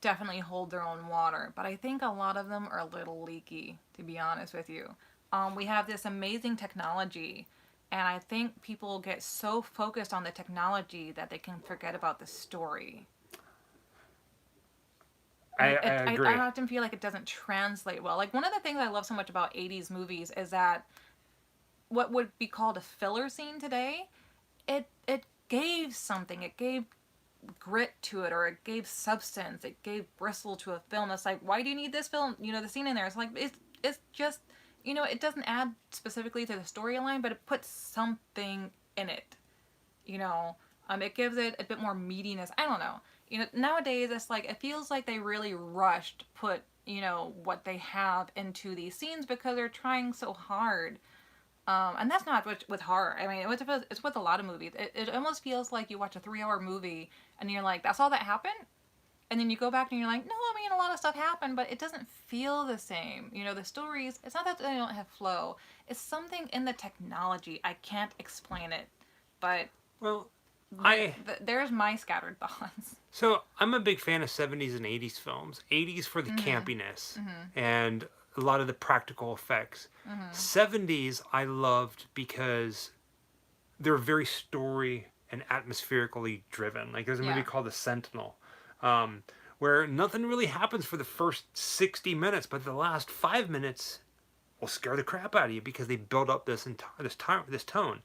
definitely hold their own water, but I think a lot of them are a little leaky, to be honest with you. We have this amazing technology, and I think people get so focused on the technology that they can forget about the story. I agree. I often feel like it doesn't translate well. Like, one of the things I love so much about 80s movies is that what would be called a filler scene today, it gave something. It gave grit to it, or it gave substance. It gave bristle to a film. It's like, why do you need this film? You know, the scene in there. It's like, it's just, you know, it doesn't add specifically to the storyline, but it puts something in it. You know, it gives it a bit more meatiness. I don't know. You know, nowadays it's like, it feels like they really rushed put, you know, what they have into these scenes because they're trying so hard. And that's not with horror. I mean, it's with a lot of movies. It almost feels like you watch a 3-hour movie and you're like, that's all that happened? And then you go back and you're like, no, I mean, a lot of stuff happened, but it doesn't feel the same. You know, the stories, it's not that they don't have flow. It's something in the technology. I can't explain it. But Well, there's my scattered thoughts. So I'm a big fan of 70s and 80s films. 80s for the campiness and a lot of the practical effects. 70s I loved because they're very story and atmospherically driven. Like there's a movie called The Sentinel, where nothing really happens for the first 60 minutes, but the last 5 minutes will scare the crap out of you because they build up this tone.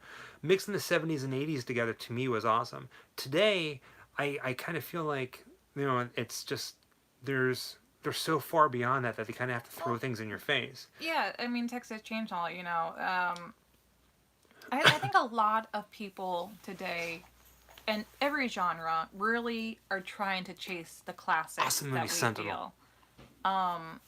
Mixing the 70s and 80s together to me was awesome. Today, I kind of feel like, you know, it's just they're so far beyond that they kind of have to throw things in your face. Yeah, I mean, text has changed all, you know. I think a lot of people today, in every genre, really are trying to chase the classics Awesome that movie, we Sentinel. feel.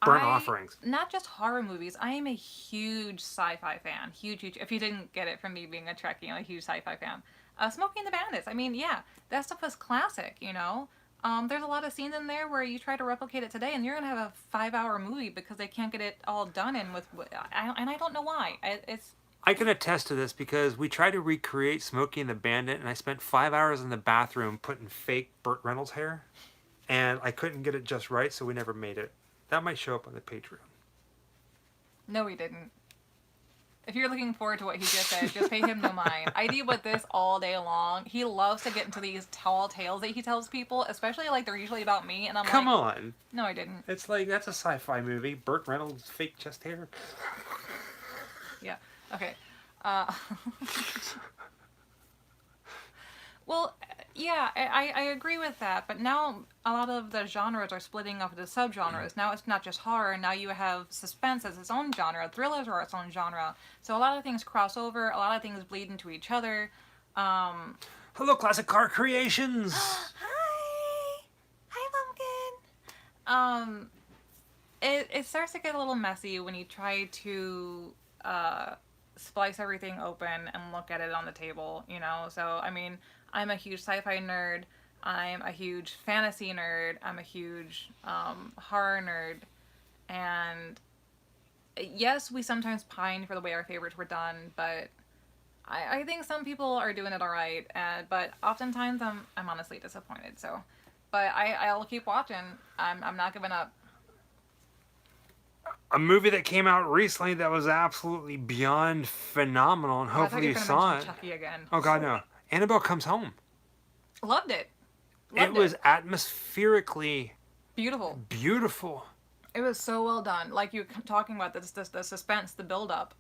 Burnt Offerings. Not just horror movies. I am a huge sci-fi fan. Huge. If you didn't get it from me being a Trekkie, I'm a huge sci-fi fan. Smokey and the Bandits. I mean, yeah, that stuff was classic, you know. There's a lot of scenes in there where you try to replicate it today, and you're gonna have a 5-hour movie because they can't get it all done in with. And I don't know why. I can attest to this because we tried to recreate Smokey and the Bandit, and I spent 5 hours in the bathroom putting fake Burt Reynolds hair, and I couldn't get it just right, so we never made it. That might show up on the Patreon. No, we didn't. If you're looking forward to what he just said, just pay him no mind. I deal with this all day long. He loves to get into these tall tales that he tells people, especially like they're usually about me, and I'm Come like, on. no, I didn't. It's like, that's a sci-fi movie. Burt Reynolds' fake chest hair. Yeah. Okay. Well, yeah, I agree with that, but now a lot of the genres are splitting up into subgenres. Now it's not just horror, now you have suspense as its own genre, thrillers are its own genre. So a lot of things cross over, a lot of things bleed into each other. Hello, Classic Car Creations! Hi! Hi, Pumpkin! It starts to get a little messy when you try to splice everything open and look at it on the table, you know? So, I mean, I'm a huge sci-fi nerd. I'm a huge fantasy nerd. I'm a huge horror nerd. And yes, we sometimes pine for the way our favorites were done, but I think some people are doing it all right. But oftentimes I'm honestly disappointed. So, but I'll keep watching. I'm not giving up. a movie that came out recently that was absolutely beyond phenomenal, and Oh, I thought hopefully you you were gonna saw mention it. Chucky again. Oh God, no! Annabelle Comes Home. Loved it. It Loved was it. atmospherically Beautiful. beautiful. It was so well done. Like you talking about this, the suspense, the build up.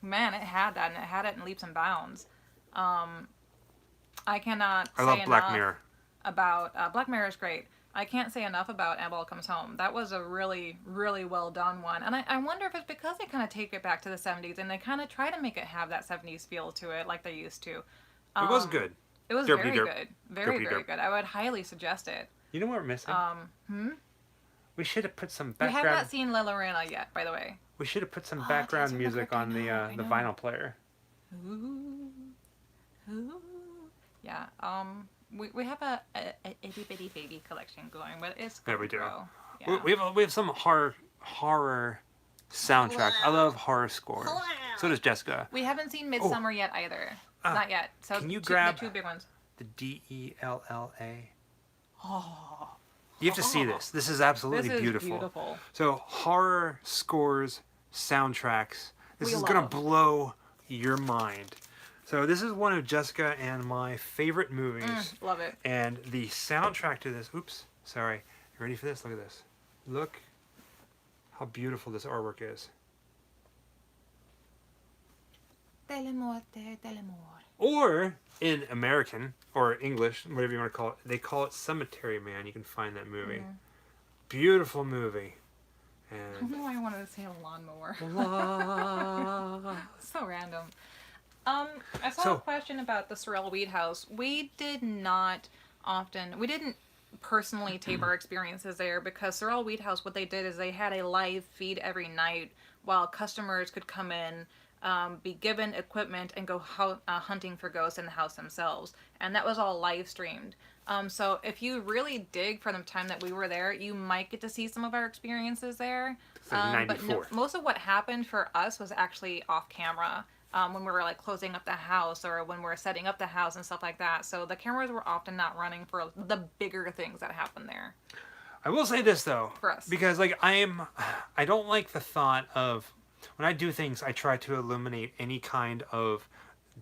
Man, it had that, and it had it in leaps and bounds. I cannot I say love enough Black Mirror. about Black Mirror is great. I can't say enough about Annabelle Comes Home. That was a really, really well done one. And I wonder if it's because they kind of take it back to the 70s and they kind of try to make it have that 70s feel to it like they used to. It was good. It was Derpy very derp. good. Very, Derpy very derp. good. I would highly suggest it. You know what we're missing? We should have put some We have background. not seen La Lorena yet, by the way. We should have put some Oh, background Tales from the music Crypt, I on know, the I know. vinyl player. Ooh. Ooh. Yeah. We have a itty bitty baby collection going, but it's There going we to do. grow. Yeah. We have some horror soundtrack. I love horror scores. So does Jessica. We haven't seen Midsummer yet either. Ah, Not yet. So can you the grab- two big ones? The DELLA. Oh, You have to see this. This is absolutely this is beautiful. beautiful. So horror scores, soundtracks. This We is gonna love. blow your mind. So this is one of Jessica and my favorite movies. Love it. And the soundtrack to this, oops, sorry. You ready for this? Look at this. Look how beautiful this artwork is. Telemorte, telemor. Or in American or English, whatever you want to call it, they call it Cemetery Man. You can find that movie. Beautiful movie. And I wanted to say a lawnmower. la. So random. I saw So- a question about the Sorrell-Weed House. We didn't personally tape our experiences there because Sorrell-Weed House, what they did is they had a live feed every night while customers could come in, be given equipment, and go hunting for ghosts in the house themselves. And that was all live streamed. So if you really dig for the time that we were there, you might get to see some of our experiences there. It's like But 94. most of what happened for us was actually off camera. When we were like closing up the house or when we were setting up the house and stuff like that. So the cameras were often not running for the bigger things that happened there. I will say this though, For us. because like I don't like the thought of when I do things. I try to eliminate any kind of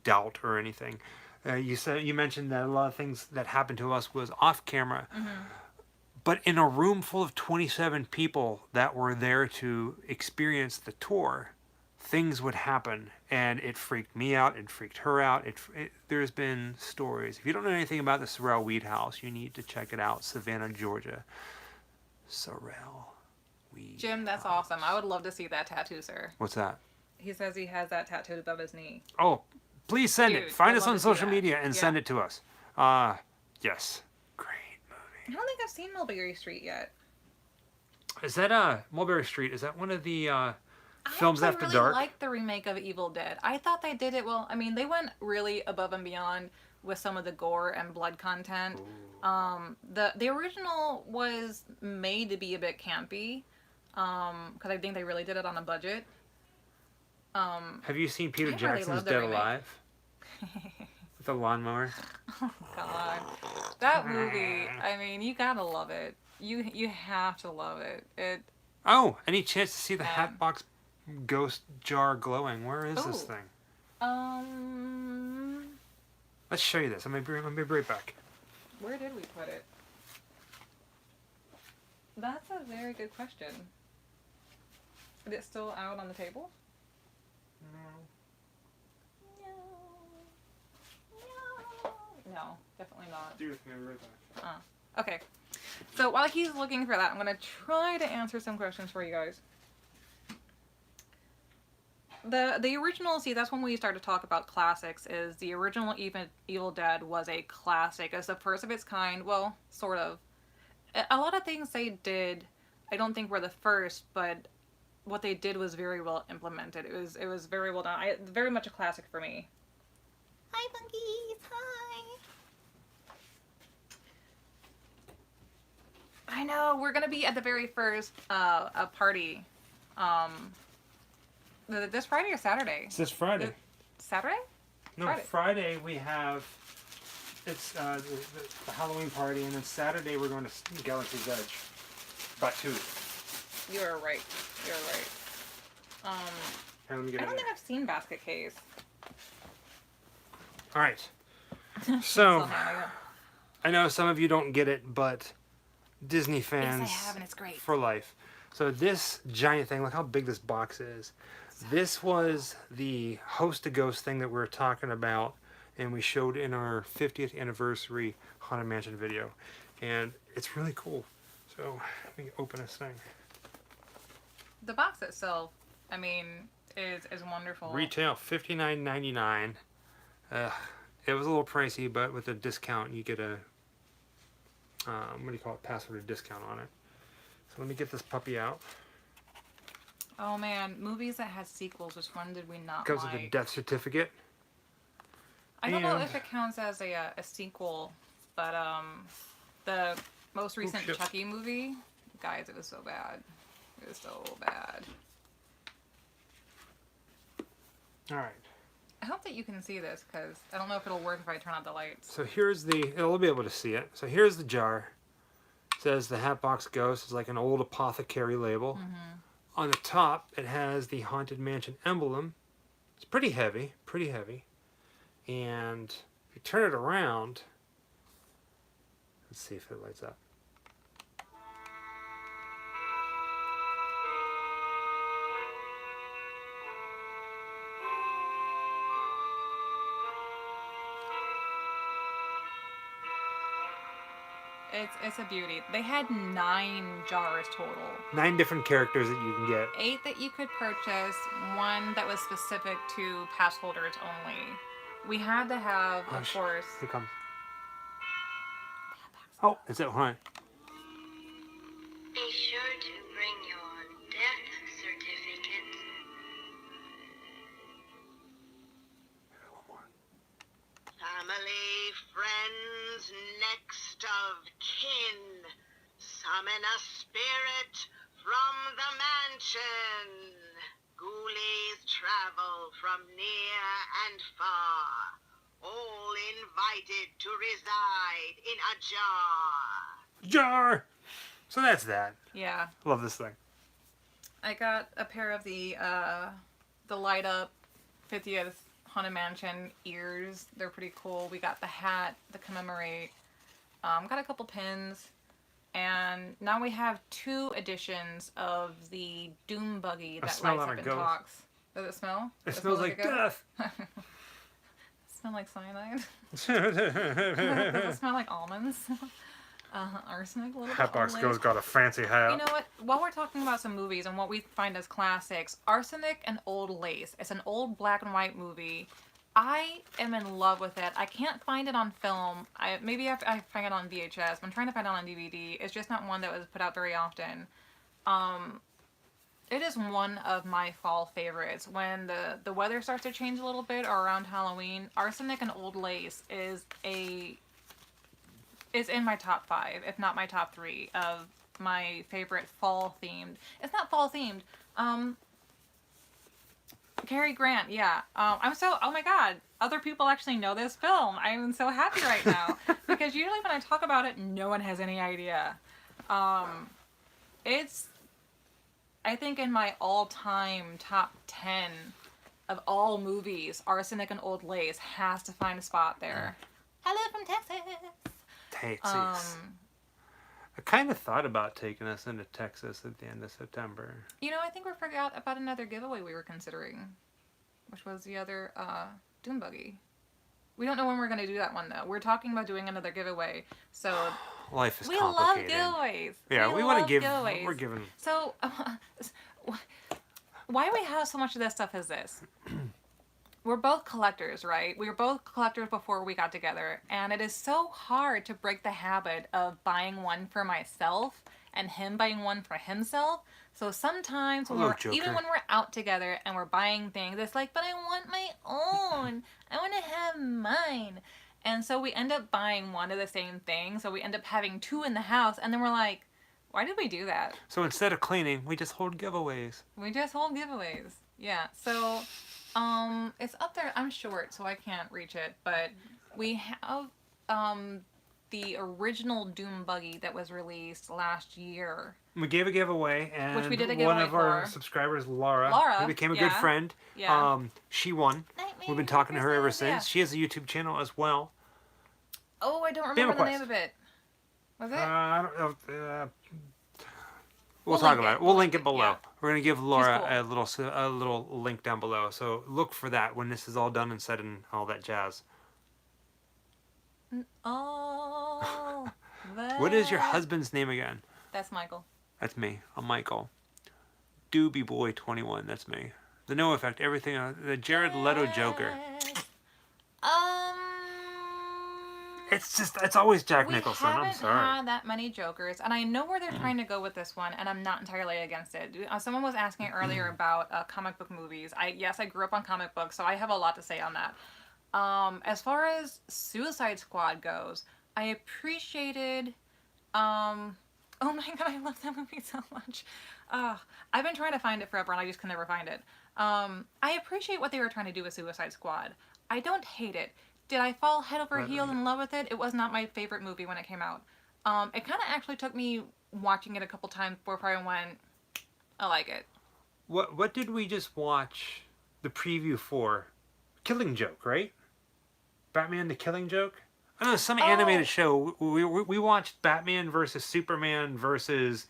doubt or anything. You mentioned that a lot of things that happened to us was off camera, but in a room full of 27 people that were there to experience the tour, things would happen, and it freaked me out. It freaked her out. There's been stories. If you don't know anything about the Sorrell-Weed House, you need to check it out. Savannah, Georgia. Sorrell-Weed. Jim, that's House. awesome. I would love to see that tattoo, sir. What's that? He says he has that tattooed above his knee. Oh, please send Dude, it. Find I'd us love on to see social that. media and Yeah. send it to us. Yes. Great movie. I don't think I've seen Mulberry Street yet. Is that Mulberry Street? Is that one of the Films I After really Dark? like the remake of Evil Dead. I thought they did it well. I mean, they went really above and beyond with some of the gore and blood content. The original was made to be a bit campy, because I think they really did it on a budget. Have you seen Peter I really Jackson's love the Dead remake. Alive? With the lawnmower? God, that movie. I mean, you gotta love it. You have to love it. Oh, any chance to see the Yeah. Hatbox ghost jar glowing? Where is this Ooh. thing? Um, Let's show you this. Let me be right back. where did we put it? That's a very good question. Is it still out on the table? No, definitely not. Do with me right back. Okay. So while he's looking for that, I'm going to try to answer some questions for you guys. The original, see, that's when we start to talk about classics, is the original Evil Dead was a classic. It's the first of its kind. Well, sort of. A lot of things they did, I don't think were the first, but what they did was very well implemented. It was very well done. Very much a classic for me. Hi, Funkies. Hi. I know, we're gonna be at the very first party. This Friday or Saturday? It's this Friday. Saturday? No, Friday. Friday we have it's the Halloween party, and then Saturday we're going to Galaxy's Edge. About 2. You are right. You're right. Here, let me get I in don't think there. I've seen Basket Case. All right. So, So, Hannah, I know some of you don't get it, but Disney yes, fans I have, and it's great. for life. So this giant thing, look how big this box is. This was the Host to Ghost thing that we were talking about, and we showed in our 50th anniversary Haunted Mansion video. And it's really cool. So let me open this thing. The box itself, I mean, is wonderful. Retail $59.99. It was a little pricey, but with a discount, you get a what do you call it? Password discount on it. So let me get this puppy out. Oh man, movies that had sequels, which one did we not Comes like? with a death certificate. I don't know and- if it counts as a sequel, but the most recent shit. Chucky movie, guys, it was so bad. It was so bad. All right. I hope that you can see this, because I don't know if it'll work if I turn out the lights. So here's the. You'll be able to see it. So here's the jar. It says the Hatbox Ghost is like an old apothecary label. On the top, it has the Haunted Mansion emblem. It's pretty heavy, pretty heavy. And if you turn it around, let's see if it lights up. It's a beauty. They had 9 jars total. 9 different characters that you can get. 8 that you could purchase, 1 that was specific to pass holders only. We had to have, of course. Here it comes. Oh, is that one? Be sure to bring your death certificate. One more. Family, friends, next of kin. Summon a spirit from the mansion. Ghoulies travel from near and far. All invited to reside in a jar. Jar! So that's that. Yeah. Love this thing. I got a pair of the light up 50th Haunted Mansion ears. They're pretty cool. We got the hat to commemorate. Got a couple pins. And now we have 2 editions of the Doom Buggy that smell lights like up a and ghost. talks. Does it smell? It Does smells like a ghost? death. Smell like cyanide? Does it smell like almonds? Arsenic a little bit. Hatbox only. Ghost got a fancy hat. You know what? While we're talking about some movies and what we find as classics, Arsenic and Old Lace. It's an old black and white movie. I am in love with it. I can't find it on film. Maybe I find it on VHS. I'm trying to find it on DVD. It's just not one that was put out very often. It is one of my fall favorites. When the weather starts to change a little bit or around Halloween, Arsenic and Old Lace is in my top 5, if not my top 3 of my favorite fall themed. It's not fall themed. Cary Grant, yeah. Oh my god, other people actually know this film. I'm so happy right now. Because usually when I talk about it, no one has any idea. It's, I think in my all-time top 10 of all movies, Arsenic and Old Lace has to find a spot there. Hello from Texas! Texas. I kind of thought about taking us into Texas at the end of September. You know, I think we forgot about another giveaway we were considering, which was the other Doom Buggy. We don't know when we're going to do that one, though. We're talking about doing another giveaway, so... Life is we love complicated. giveaways. Yeah, we want to give... giveaways. We're giving... So, why we have so much of this stuff is this. We're both collectors, right? We were both collectors before we got together, and it is so hard to break the habit of buying one for myself and him buying one for himself. So sometimes, even when we're out together and we're buying things, it's like, but I want my own. I want to have mine. And so we end up buying one of the same thing. So we end up having 2 in the house, and then we're like, why did we do that? So instead of cleaning, we just hold giveaways. We just hold giveaways. Yeah. So, it's up there. I'm short, so I can't reach it. But we have the original Doom buggy that was released last year. We gave a giveaway, and Which we did a one giveaway of our for. subscribers, Laura, Laura, who became a yeah. good friend, Yeah. she won. We've been talking to her ever since. Yeah. She has a YouTube channel as well. Oh, I don't remember the Quest. name of it. Was it? I don't know. We'll We'll talk link about it. it. We'll We'll link link it it, below. yeah. We're gonna give Laura cool. a little link down below. So look for that when this is all done and said and all that jazz. Oh. What is your husband's name again? That's Michael. That's me. I'm Michael. Doobie Boy 21. That's me. The No Effect. Everything. The Jared Leto Joker. It's always Jack Nicholson. I'm We sorry. haven't had that many Jokers, and I know where they're trying to go with this one, and I'm not entirely against it. Someone was asking earlier about comic book movies. Yes, I grew up on comic books, so I have a lot to say on that. As far as Suicide Squad goes, I appreciated. Oh my god, I love that movie so much. I've been trying to find it forever, and I just can never find it. I appreciate what they were trying to do with Suicide Squad. I don't hate it. Did I fall head over heels in love with it? It was not my favorite movie when it came out. It kind of actually took me watching it a couple times before I went, I like it. What did we just watch the preview for? Killing Joke, right? Batman the Killing Joke? I don't know, some animated show. We watched Batman versus Superman versus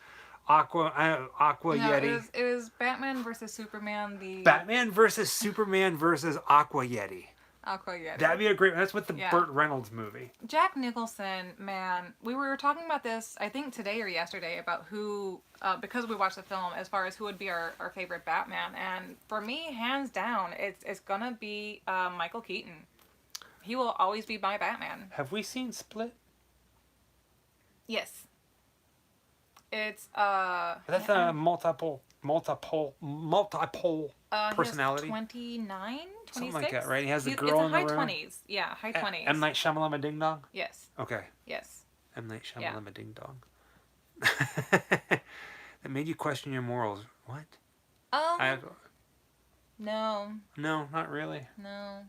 Aqua Yeti. It was Batman versus Superman. Batman versus Superman versus Aqua Yeti. Aqua Yeti. That'd be a great. That's with the Burt Reynolds movie. Jack Nicholson, man, we were talking about this, I think today or yesterday, about who, because we watched the film, as far as who would be our favorite Batman. And for me, hands down, it's gonna be Michael Keaton. He will always be my Batman. Have we seen Split? Yes. It's That's a multiple personality. 29, 26? Something like that, right? He has the It's girl a in the high room. 20s. Yeah, high 20s. M. Night Shyamalan Ding Dong? Yes. Okay. Yes. M. Night Yeah. Shyamalan Ding Dong. That made you question your morals. What? No. No, not really. No.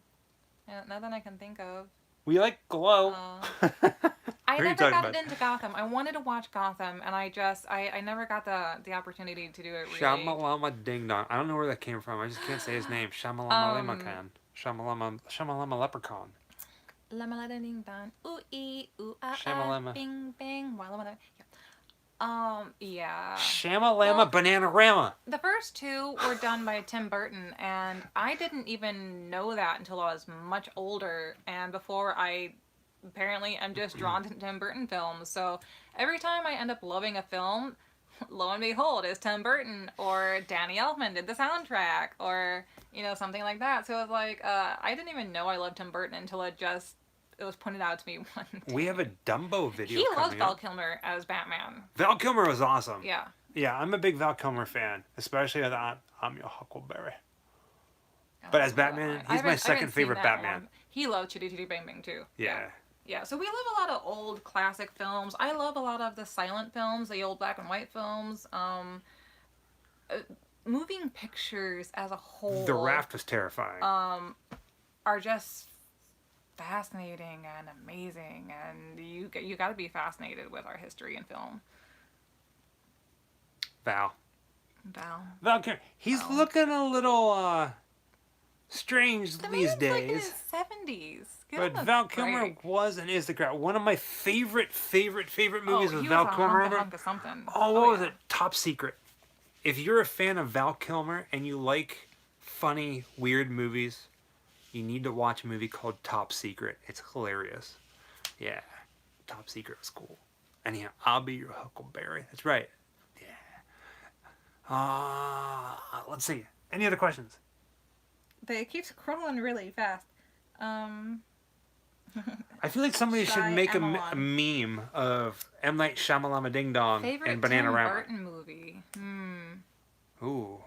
Nothing I can think of. We like Glow. I Who are you never talking got about? into Gotham. I wanted to watch Gotham, and I never got the opportunity to do it really. Shamalama Ding Dong. I don't know where that came from. I just can't say his name. Shamalama Limacan. Shamalama Leprechaun. Lama ding dong. Ooh ee ooh ah Shamalama. ah. Bing bing. Walla. Yeah. Shamalama Bananarama. The first two were done by Tim Burton, and I didn't even know that until I was much older, and before apparently I'm just drawn to Tim Burton films. So every time I end up loving a film, lo and behold, it's Tim Burton or Danny Elfman did the soundtrack or, something like that. So it was like, I didn't even know I loved Tim Burton until it was pointed out to me one day. We have a Dumbo video He loves coming Val up. Kilmer as Batman. Val Kilmer was awesome. Yeah. Yeah, I'm a big Val Kilmer fan, especially as I'm your Huckleberry. But as Batman, he's my second favorite Batman. He loved Chitty Chitty Bang Bang too. Yeah. Yeah, so we love a lot of old classic films. I love a lot of the silent films, the old black and white films. Moving pictures as a whole. The Raft was terrifying. Are just fascinating and amazing, and you got to be fascinated with our history in film. Val Kilmer. He's Val. looking a little strange The these man's like in days. his 70s. Give But him a Val Kilmer break. was and is the crowd. One of my favorite movies he with was Val a Kilmer. hunk of something. Oh, what was yeah. it? Top Secret. If you're a fan of Val Kilmer and you like funny, weird movies, you need to watch a movie called Top Secret. It's hilarious. Yeah. Top Secret was cool. And yeah, I'll be your Huckleberry. That's right. Yeah. Let's see. Any other questions? They keep scrolling really fast. I feel like somebody should Shy make a Emelon. meme of M. Night Shyamalan Ding Dong Favorite and Tim Bananarama. Burton movie? Ooh.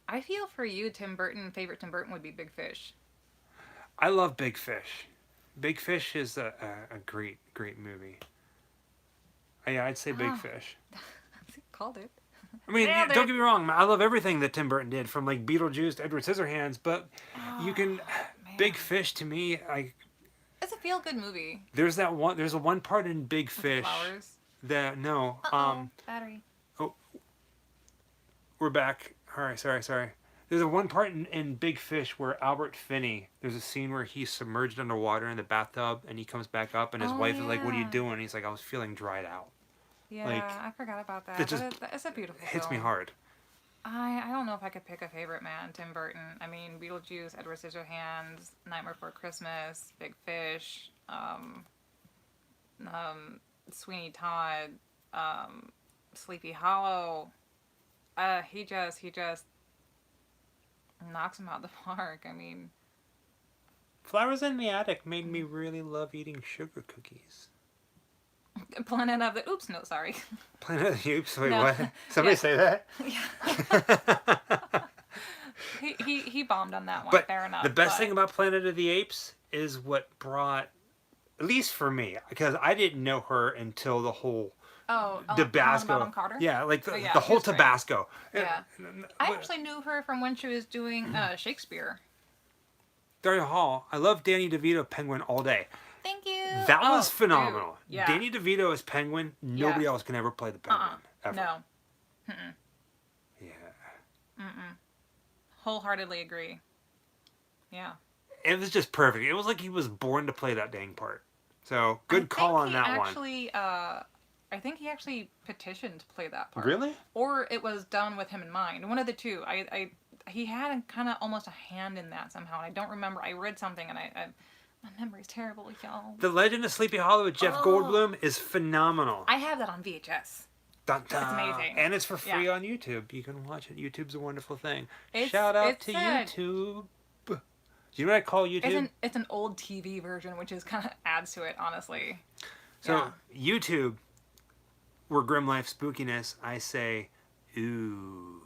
I feel for you, favorite Tim Burton would be Big Fish. I love Big Fish. Big Fish is a great movie. Yeah, I'd say Big Fish. Called it. I mean, Nailed don't it. get me wrong. I love everything that Tim Burton did, from like Beetlejuice to Edward Scissorhands. But you can, man. Big Fish to me, It's a feel-good movie. There's that one. There's a one part in Big With the Fish flowers. that no. Uh-oh, battery. Oh, we're back. All right, sorry. There's a one part in Big Fish where Albert Finney. There's a scene where he's submerged underwater in the bathtub, and he comes back up, and his wife is like, "What are you yeah. doing?" He's like, "I was feeling dried out." Yeah, Like, I forgot about that. it just It's a beautiful Hits me film. hard. I don't know if I could pick a favorite man. Tim Burton. I mean, Beetlejuice, Edward Scissorhands, Nightmare Before Christmas, Big Fish, Sweeney Todd, Sleepy Hollow. He just knocks him out the park. I mean, Flowers in the Attic made me really love eating sugar cookies. Planet of the Oops, no, sorry. Planet of the Oops. Wait, No. what? Somebody Yeah. say that? he bombed on that one. But Fair enough. the best but- thing about Planet of the Apes is what brought, at least for me, because I didn't know her until the whole Tabasco. Bonham Carter? Yeah, like Oh, yeah, the she whole was great. Tabasco. Yeah. I actually knew her from when she was doing Shakespeare. Dario Hall. I love Danny DeVito Penguin all day. Thank you. That Oh, was phenomenal. dude, yeah. Danny DeVito as Penguin. Nobody else can ever play the Penguin. Ever. No. Yeah. Wholeheartedly agree. Yeah. It was just perfect. It was like he was born to play that dang part. So good call on that one. I think he actually petitioned to play that part. Really? Or it was done with him in mind. One of the two. He had kind of almost a hand in that somehow. And I don't remember. I read something and my memory's terrible, y'all. The Legend of Sleepy Hollow with Jeff Goldblum is phenomenal. I have that on VHS. Dun, dun. It's amazing. And it's for free Yeah. on YouTube. You can watch it. YouTube's a wonderful thing. It's- Shout out it's to a- YouTube. Do you know what I call YouTube? It's an old TV version, which is kind of adds to it, honestly. So YouTube, where Grim Life Spookiness, I say, ooh,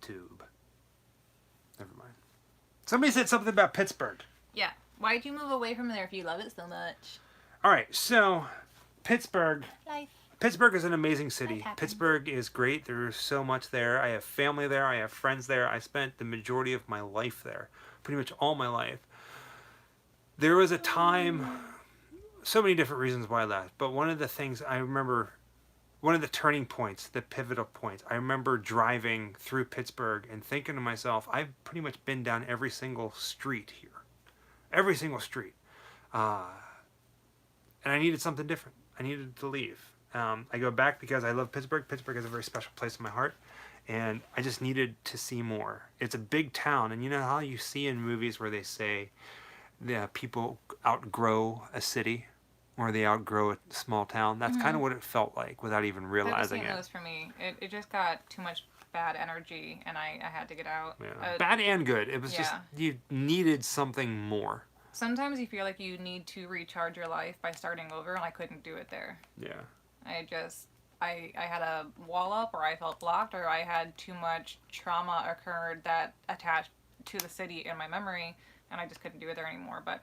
tube. Never mind. Somebody said something about Pittsburgh. Yeah. Why'd you move away from there if you love it so much? All right, so Pittsburgh. Life. Pittsburgh is an amazing city. Life happens. Pittsburgh is great. There's so much there. I have family there. I have friends there. I spent the majority of my life there. Pretty much all my life. There was a time, so many different reasons why I left, but one of the things I remember, one of the turning points, the pivotal points, I remember driving through Pittsburgh and thinking to myself, I've pretty much been down every single street here. Every single street. And I needed something different. I needed to leave. I go back because I love Pittsburgh. Pittsburgh has a very special place in my heart. And I just needed to see more. It's a big town. And you know how you see in movies where they say people outgrow a city or they outgrow a small town? That's kind of what it felt like without even realizing That it. was for me. It just got too much bad energy, and I had to get out. Yeah. Bad and good. It was just, you needed something more. Sometimes you feel like you need to recharge your life by starting over, and I couldn't do it there. Yeah. I had a wall up, or I felt blocked, or I had too much trauma occurred that attached to the city in my memory, and I just couldn't do it there anymore. But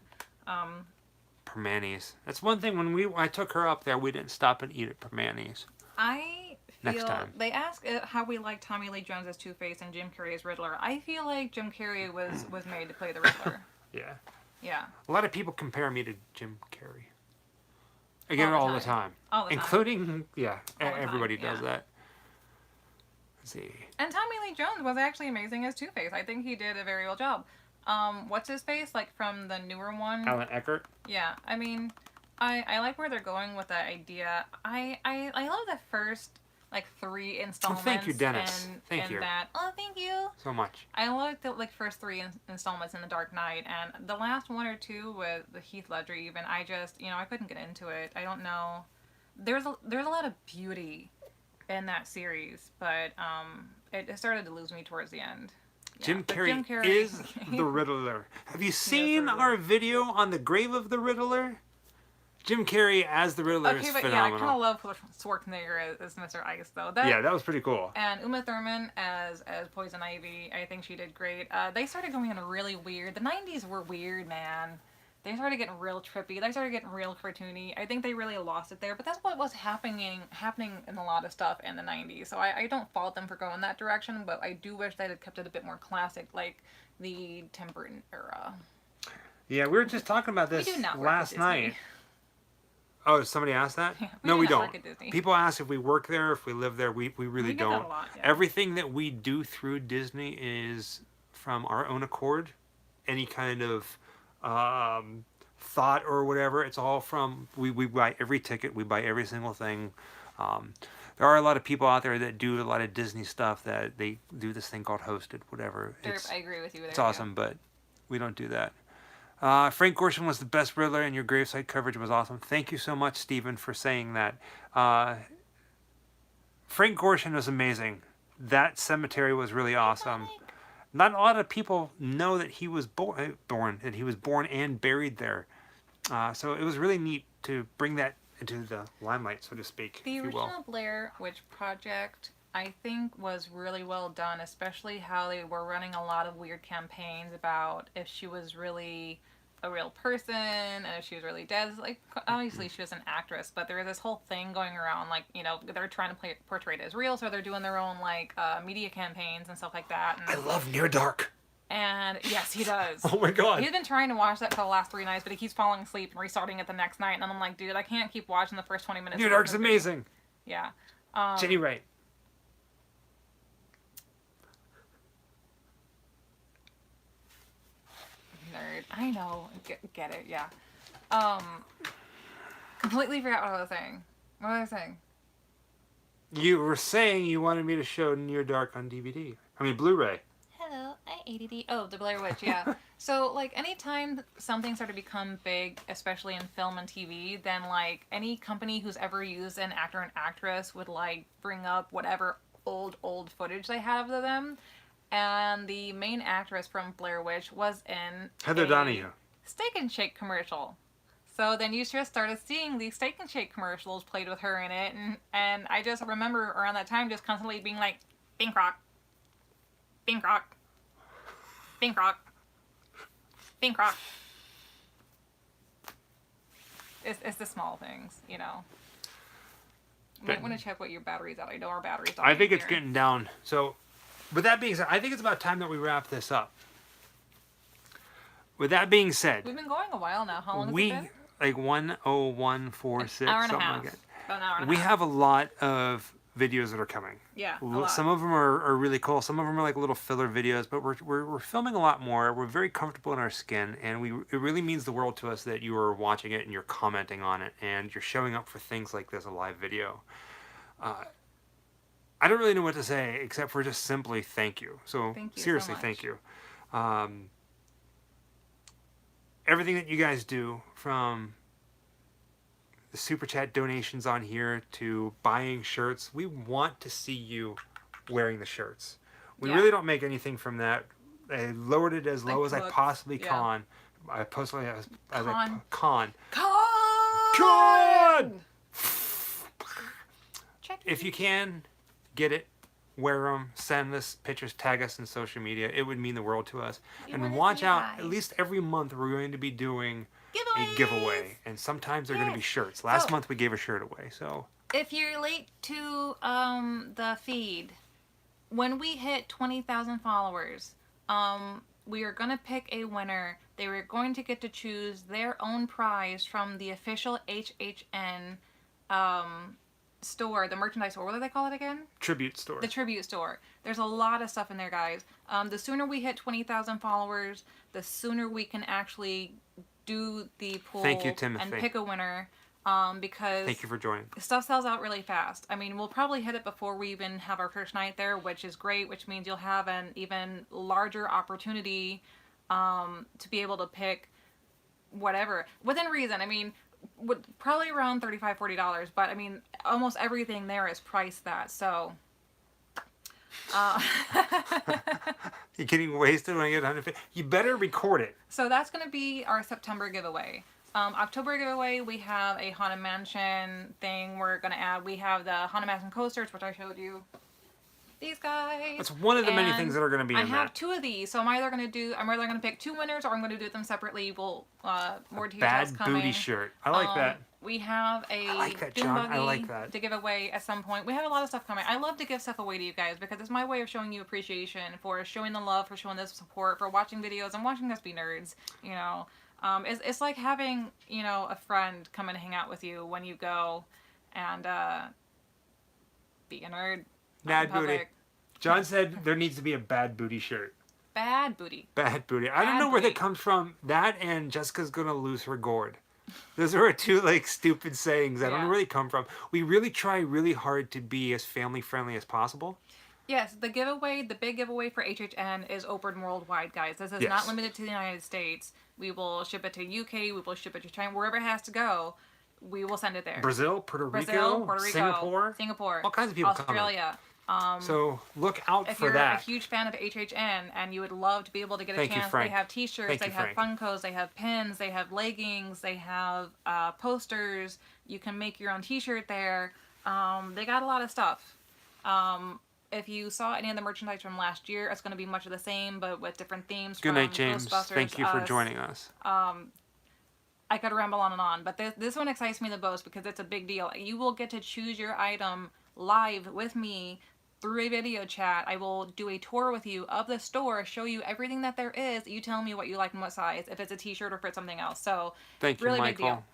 Permanis. That's one thing when I took her up there, we didn't stop and eat at Permanis. I Next feel time. they ask how we like Tommy Lee Jones as Two-Face and Jim Carrey as Riddler. I feel like Jim Carrey was made to play the Riddler. Yeah. Yeah. A lot of people compare me to Jim Carrey. I get it All all the the time. All the time. Including, All the everybody time, does yeah. that. Let's see. And Tommy Lee Jones was actually amazing as Two-Face. I think he did a very well job. What's his face? Like from the newer one? Alan Eckert. Yeah. I mean, I like where they're going with that idea. I love the first like 3 installments. thank you, Dennis. Thank you. Oh, thank you. So much. I like the first 3 installments in The Dark Knight, and the last 1 or 2 with the Heath Ledger. Even I just I couldn't get into it. I don't know. There's a lot of beauty in that series, but it started to lose me towards the end. Yeah, Jim but Carrey is the Riddler. Have you seen Riddler. our video on the grave of the Riddler? Jim Carrey as the Riddler Okay, is but phenomenal. yeah, I kind of love Schwarzenegger as Mr. Ice, though. That was pretty cool. And Uma Thurman as Poison Ivy, I think she did great. They started going in a really weird. The 90s were weird, man. They started getting real trippy. They started getting real cartoony. I think they really lost it there. But that's what was happening in a lot of stuff in the 90s. So I don't fault them for going that direction, but I do wish they had kept it a bit more classic, like the Tim Burton era. Yeah, we were just talking about this do not work last at Disney. night. Oh, somebody asked that? Yeah, No, do we not don't. work at Disney. People ask if we work there, if we live there. We really We get that don't. a lot, yeah. Everything that we do through Disney is from our own accord. Any kind of thought or whatever, it's all from, we buy every ticket, we buy every single thing. There are a lot of people out there that do a lot of Disney stuff that they do this thing called hosted, whatever. Derp, I agree with you there. It's awesome, but we don't do that. Frank Gorshin was the best Riddler, and your gravesite coverage was awesome. Thank you so much, Stephen, for saying that. Frank Gorshin was amazing. That cemetery was really awesome. Not a lot of people know that he was born and buried there. So it was really neat to bring that into the limelight, so to speak. The if you will. original Blair Witch Project, I think, was really well done, especially how they were running a lot of weird campaigns about if she was really a real person and if she was really dead. Like, obviously she was an actress, but there was this whole thing going around, like, you know, they're trying to portray it as real, so they're doing their own, like, media campaigns and stuff like that. And, I love Near Dark. and yes, he does. Oh my god. He's been trying to watch that for the last 3 nights, but he keeps falling asleep and restarting it the next night, and I'm like, dude, I can't keep watching the first 20 minutes. Near Dark's amazing. Yeah. Jenny Wright. Nerd. I know. Get it, yeah. Completely forgot what I was saying. What was I saying? You were saying you wanted me to show Near Dark on DVD. I mean, Blu-ray. Hello, I ADD. Oh, the Blair Witch, yeah. So, like, anytime something started to become big, especially in film and TV, then, like, any company who's ever used an actor and actress would, like, bring up whatever old footage they have of them. And the main actress from Blair Witch was in Heather Donahue. Steak and Shake commercial. So then you just started seeing these Steak and Shake commercials played with her in it, and I just remember around that time just constantly being like, Bing Croc, Bing Croc, Bing Croc, Bing Croc. It's the small things, you know. You might want to check what your battery's at. I know our battery's dying. I think it's here. getting down. So, with that being said, I think it's about time that we wrap this up. With that being said, We've been going a while now. How long has it we been? like 10146, Hour and a something half. like that. About an hour and a We half. have a lot of videos that are coming. Yeah, a lot. Some of them are really cool. Some of them are like little filler videos, but we're filming a lot more. We're very comfortable in our skin, and it really means the world to us that you are watching it and you're commenting on it and you're showing up for things like this, a live video. I don't really know what to say except for just simply thank you. So Thank you so seriously, much. thank you. Everything that you guys do, from the super chat donations on here to buying shirts, we want to see you wearing the shirts. We Yeah. really don't make anything from that. I lowered it as low Like as I books, possibly yeah. can. I posted as Con. con. Con! Check If you can, get it, wear them, send us pictures, tag us in social media. It would mean the world to us. We And wanna watch see out, guys. at least every month we're going to be doing Giveaways! a giveaway. And sometimes they're going to be Yes. shirts. Last So- month we gave a shirt away. So If you're late to the feed, when we hit 20,000 followers, we are going to pick a winner. They were going to get to choose their own prize from the official HHN store, the merchandise store. What do they call it again? tribute store. The tribute store. There's a lot of stuff in there, guys. The sooner we hit 20,000 followers, the sooner we can actually do the poll Thank you, Timothy. and pick a winner. Because Thank you for joining. stuff sells out really fast. I mean, we'll probably hit it before we even have our first night there, which is great, which means you'll have an even larger opportunity to be able to pick whatever within reason. I mean, probably around $35, $40, but I mean, almost everything there is priced that. So You're getting wasted when I get 150. You better record it. so that's going to be our September giveaway. October giveaway, we have a Haunted Mansion thing we're going to add. We have the Haunted Mansion coasters, which I showed you. These guys. That's one of the many And things that are going to be I in have that. 2 of these, so I'm either going to pick 2 winners or I'm going to do them separately. We'll, more details Bad coming. booty shirt. I like that. We have a I like that, Doom John. I buggy like that. to give away at some point. We have a lot of stuff coming. I love to give stuff away to you guys because it's my way of showing you appreciation, for showing the love, for showing the support, for watching videos and watching us be nerds, you know. It's like having, you know, a friend come and hang out with you when you go and be a nerd. Bad booty. John said there needs to be a bad booty shirt. Bad booty. Bad booty. I don't Bad know where booty. that comes from. That and Jessica's gonna lose her gourd. Those are two like stupid sayings. I don't know Yeah. where they come from. We really try really hard to be as family friendly as possible. Yes, the giveaway, the big giveaway for HHN is open worldwide, guys. This is Yes. not limited to the United States. We will ship it to UK. We will ship it to China. Wherever it has to go, we will send it there. Brazil, Puerto Brazil, Rico, Puerto Rico, Singapore, all kinds of people coming. Australia. So look out If for you're a that. huge fan of HHN and you would love to be able to get a Thank you, chance, Frank. they have T-shirts, Thank they you, have Frank. Funkos, they have pins, they have leggings, they have posters. You can make your own T-shirt there. They got a lot of stuff. If you saw any of the merchandise from last year, it's going to be much of the same, but with different themes. Good from night, James. Ghostbusters, Thank you for Us. joining us. I could ramble on and on, but this one excites me the most because it's a big deal. You will get to choose your item live with me through a video chat. I will do a tour with you of the store, show you everything that there is. You tell me what you like and what size, if it's a t-shirt or if it's something else. So, Thank you, really big Michael. deal.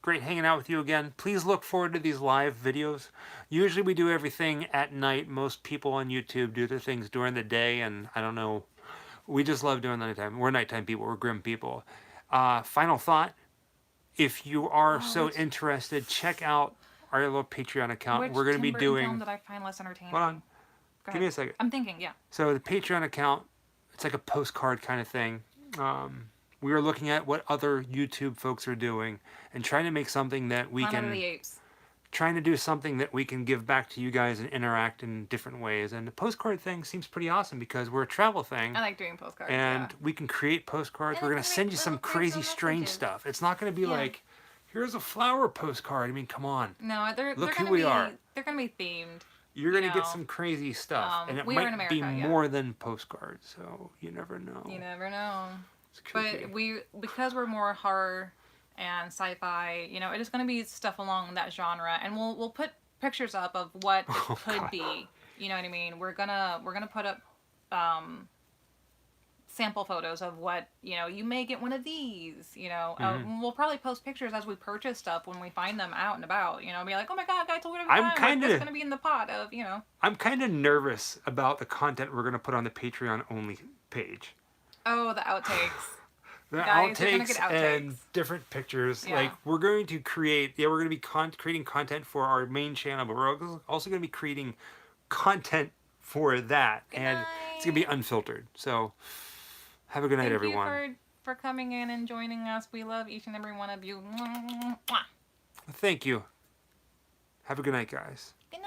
Great hanging out with you again. Please look forward to these live videos. Usually we do everything at night. Most people on YouTube do their things during the day, and I don't know. We just love doing the nighttime. We're nighttime people. We're grim people. Final thought. If you are so interested, check out our little Patreon account. Which We're going to be Tim Burton film doing... did I find less entertaining? Hold on. Go Give me ahead. a second. I'm thinking, yeah. So the Patreon account, it's like a postcard kind of thing. We are looking at what other YouTube folks are doing and trying to make something that we Planet of can... the Apes. Trying to do something that we can give back to you guys and interact in different ways. And the postcard thing seems pretty awesome because we're a travel thing. I like doing postcards. And yeah. we can create postcards. And We're we going to can send make you some little crazy, groups of strange messages. stuff. It's not going to be Yeah. like, here's a flower postcard. I mean, come on. No, they're Look gonna who we be are. they're gonna be themed. You're going to You get know, some crazy stuff. And it we are might in be America, yeah. more than postcards. So you never know. You never know. It's creepy. But because we're more horror and sci-fi, you know, it is going to be stuff along that genre, and we'll put pictures up of what it could God. be. You know what I mean? We're gonna put up sample photos of what, you know, you may get one of these. You know, we'll probably post pictures as we purchase stuff when we find them out and about. You know, be like, oh my god, guys, look at I'm every time. kinda- That's gonna be in the pot of, you know. I'm kind of nervous about the content we're going to put on the Patreon only page. Oh, the outtakes. The Guys, you're gonna outtakes get and outtakes. different pictures. Yeah. Like, we're going to create, we're going to be creating content for our main channel, but we're also going to be creating content for that. And it's going to be unfiltered. So, have a good night, Thank everyone. you for coming in and joining us. We love each and every one of you. Mwah. Thank you. Have a good night, guys. Good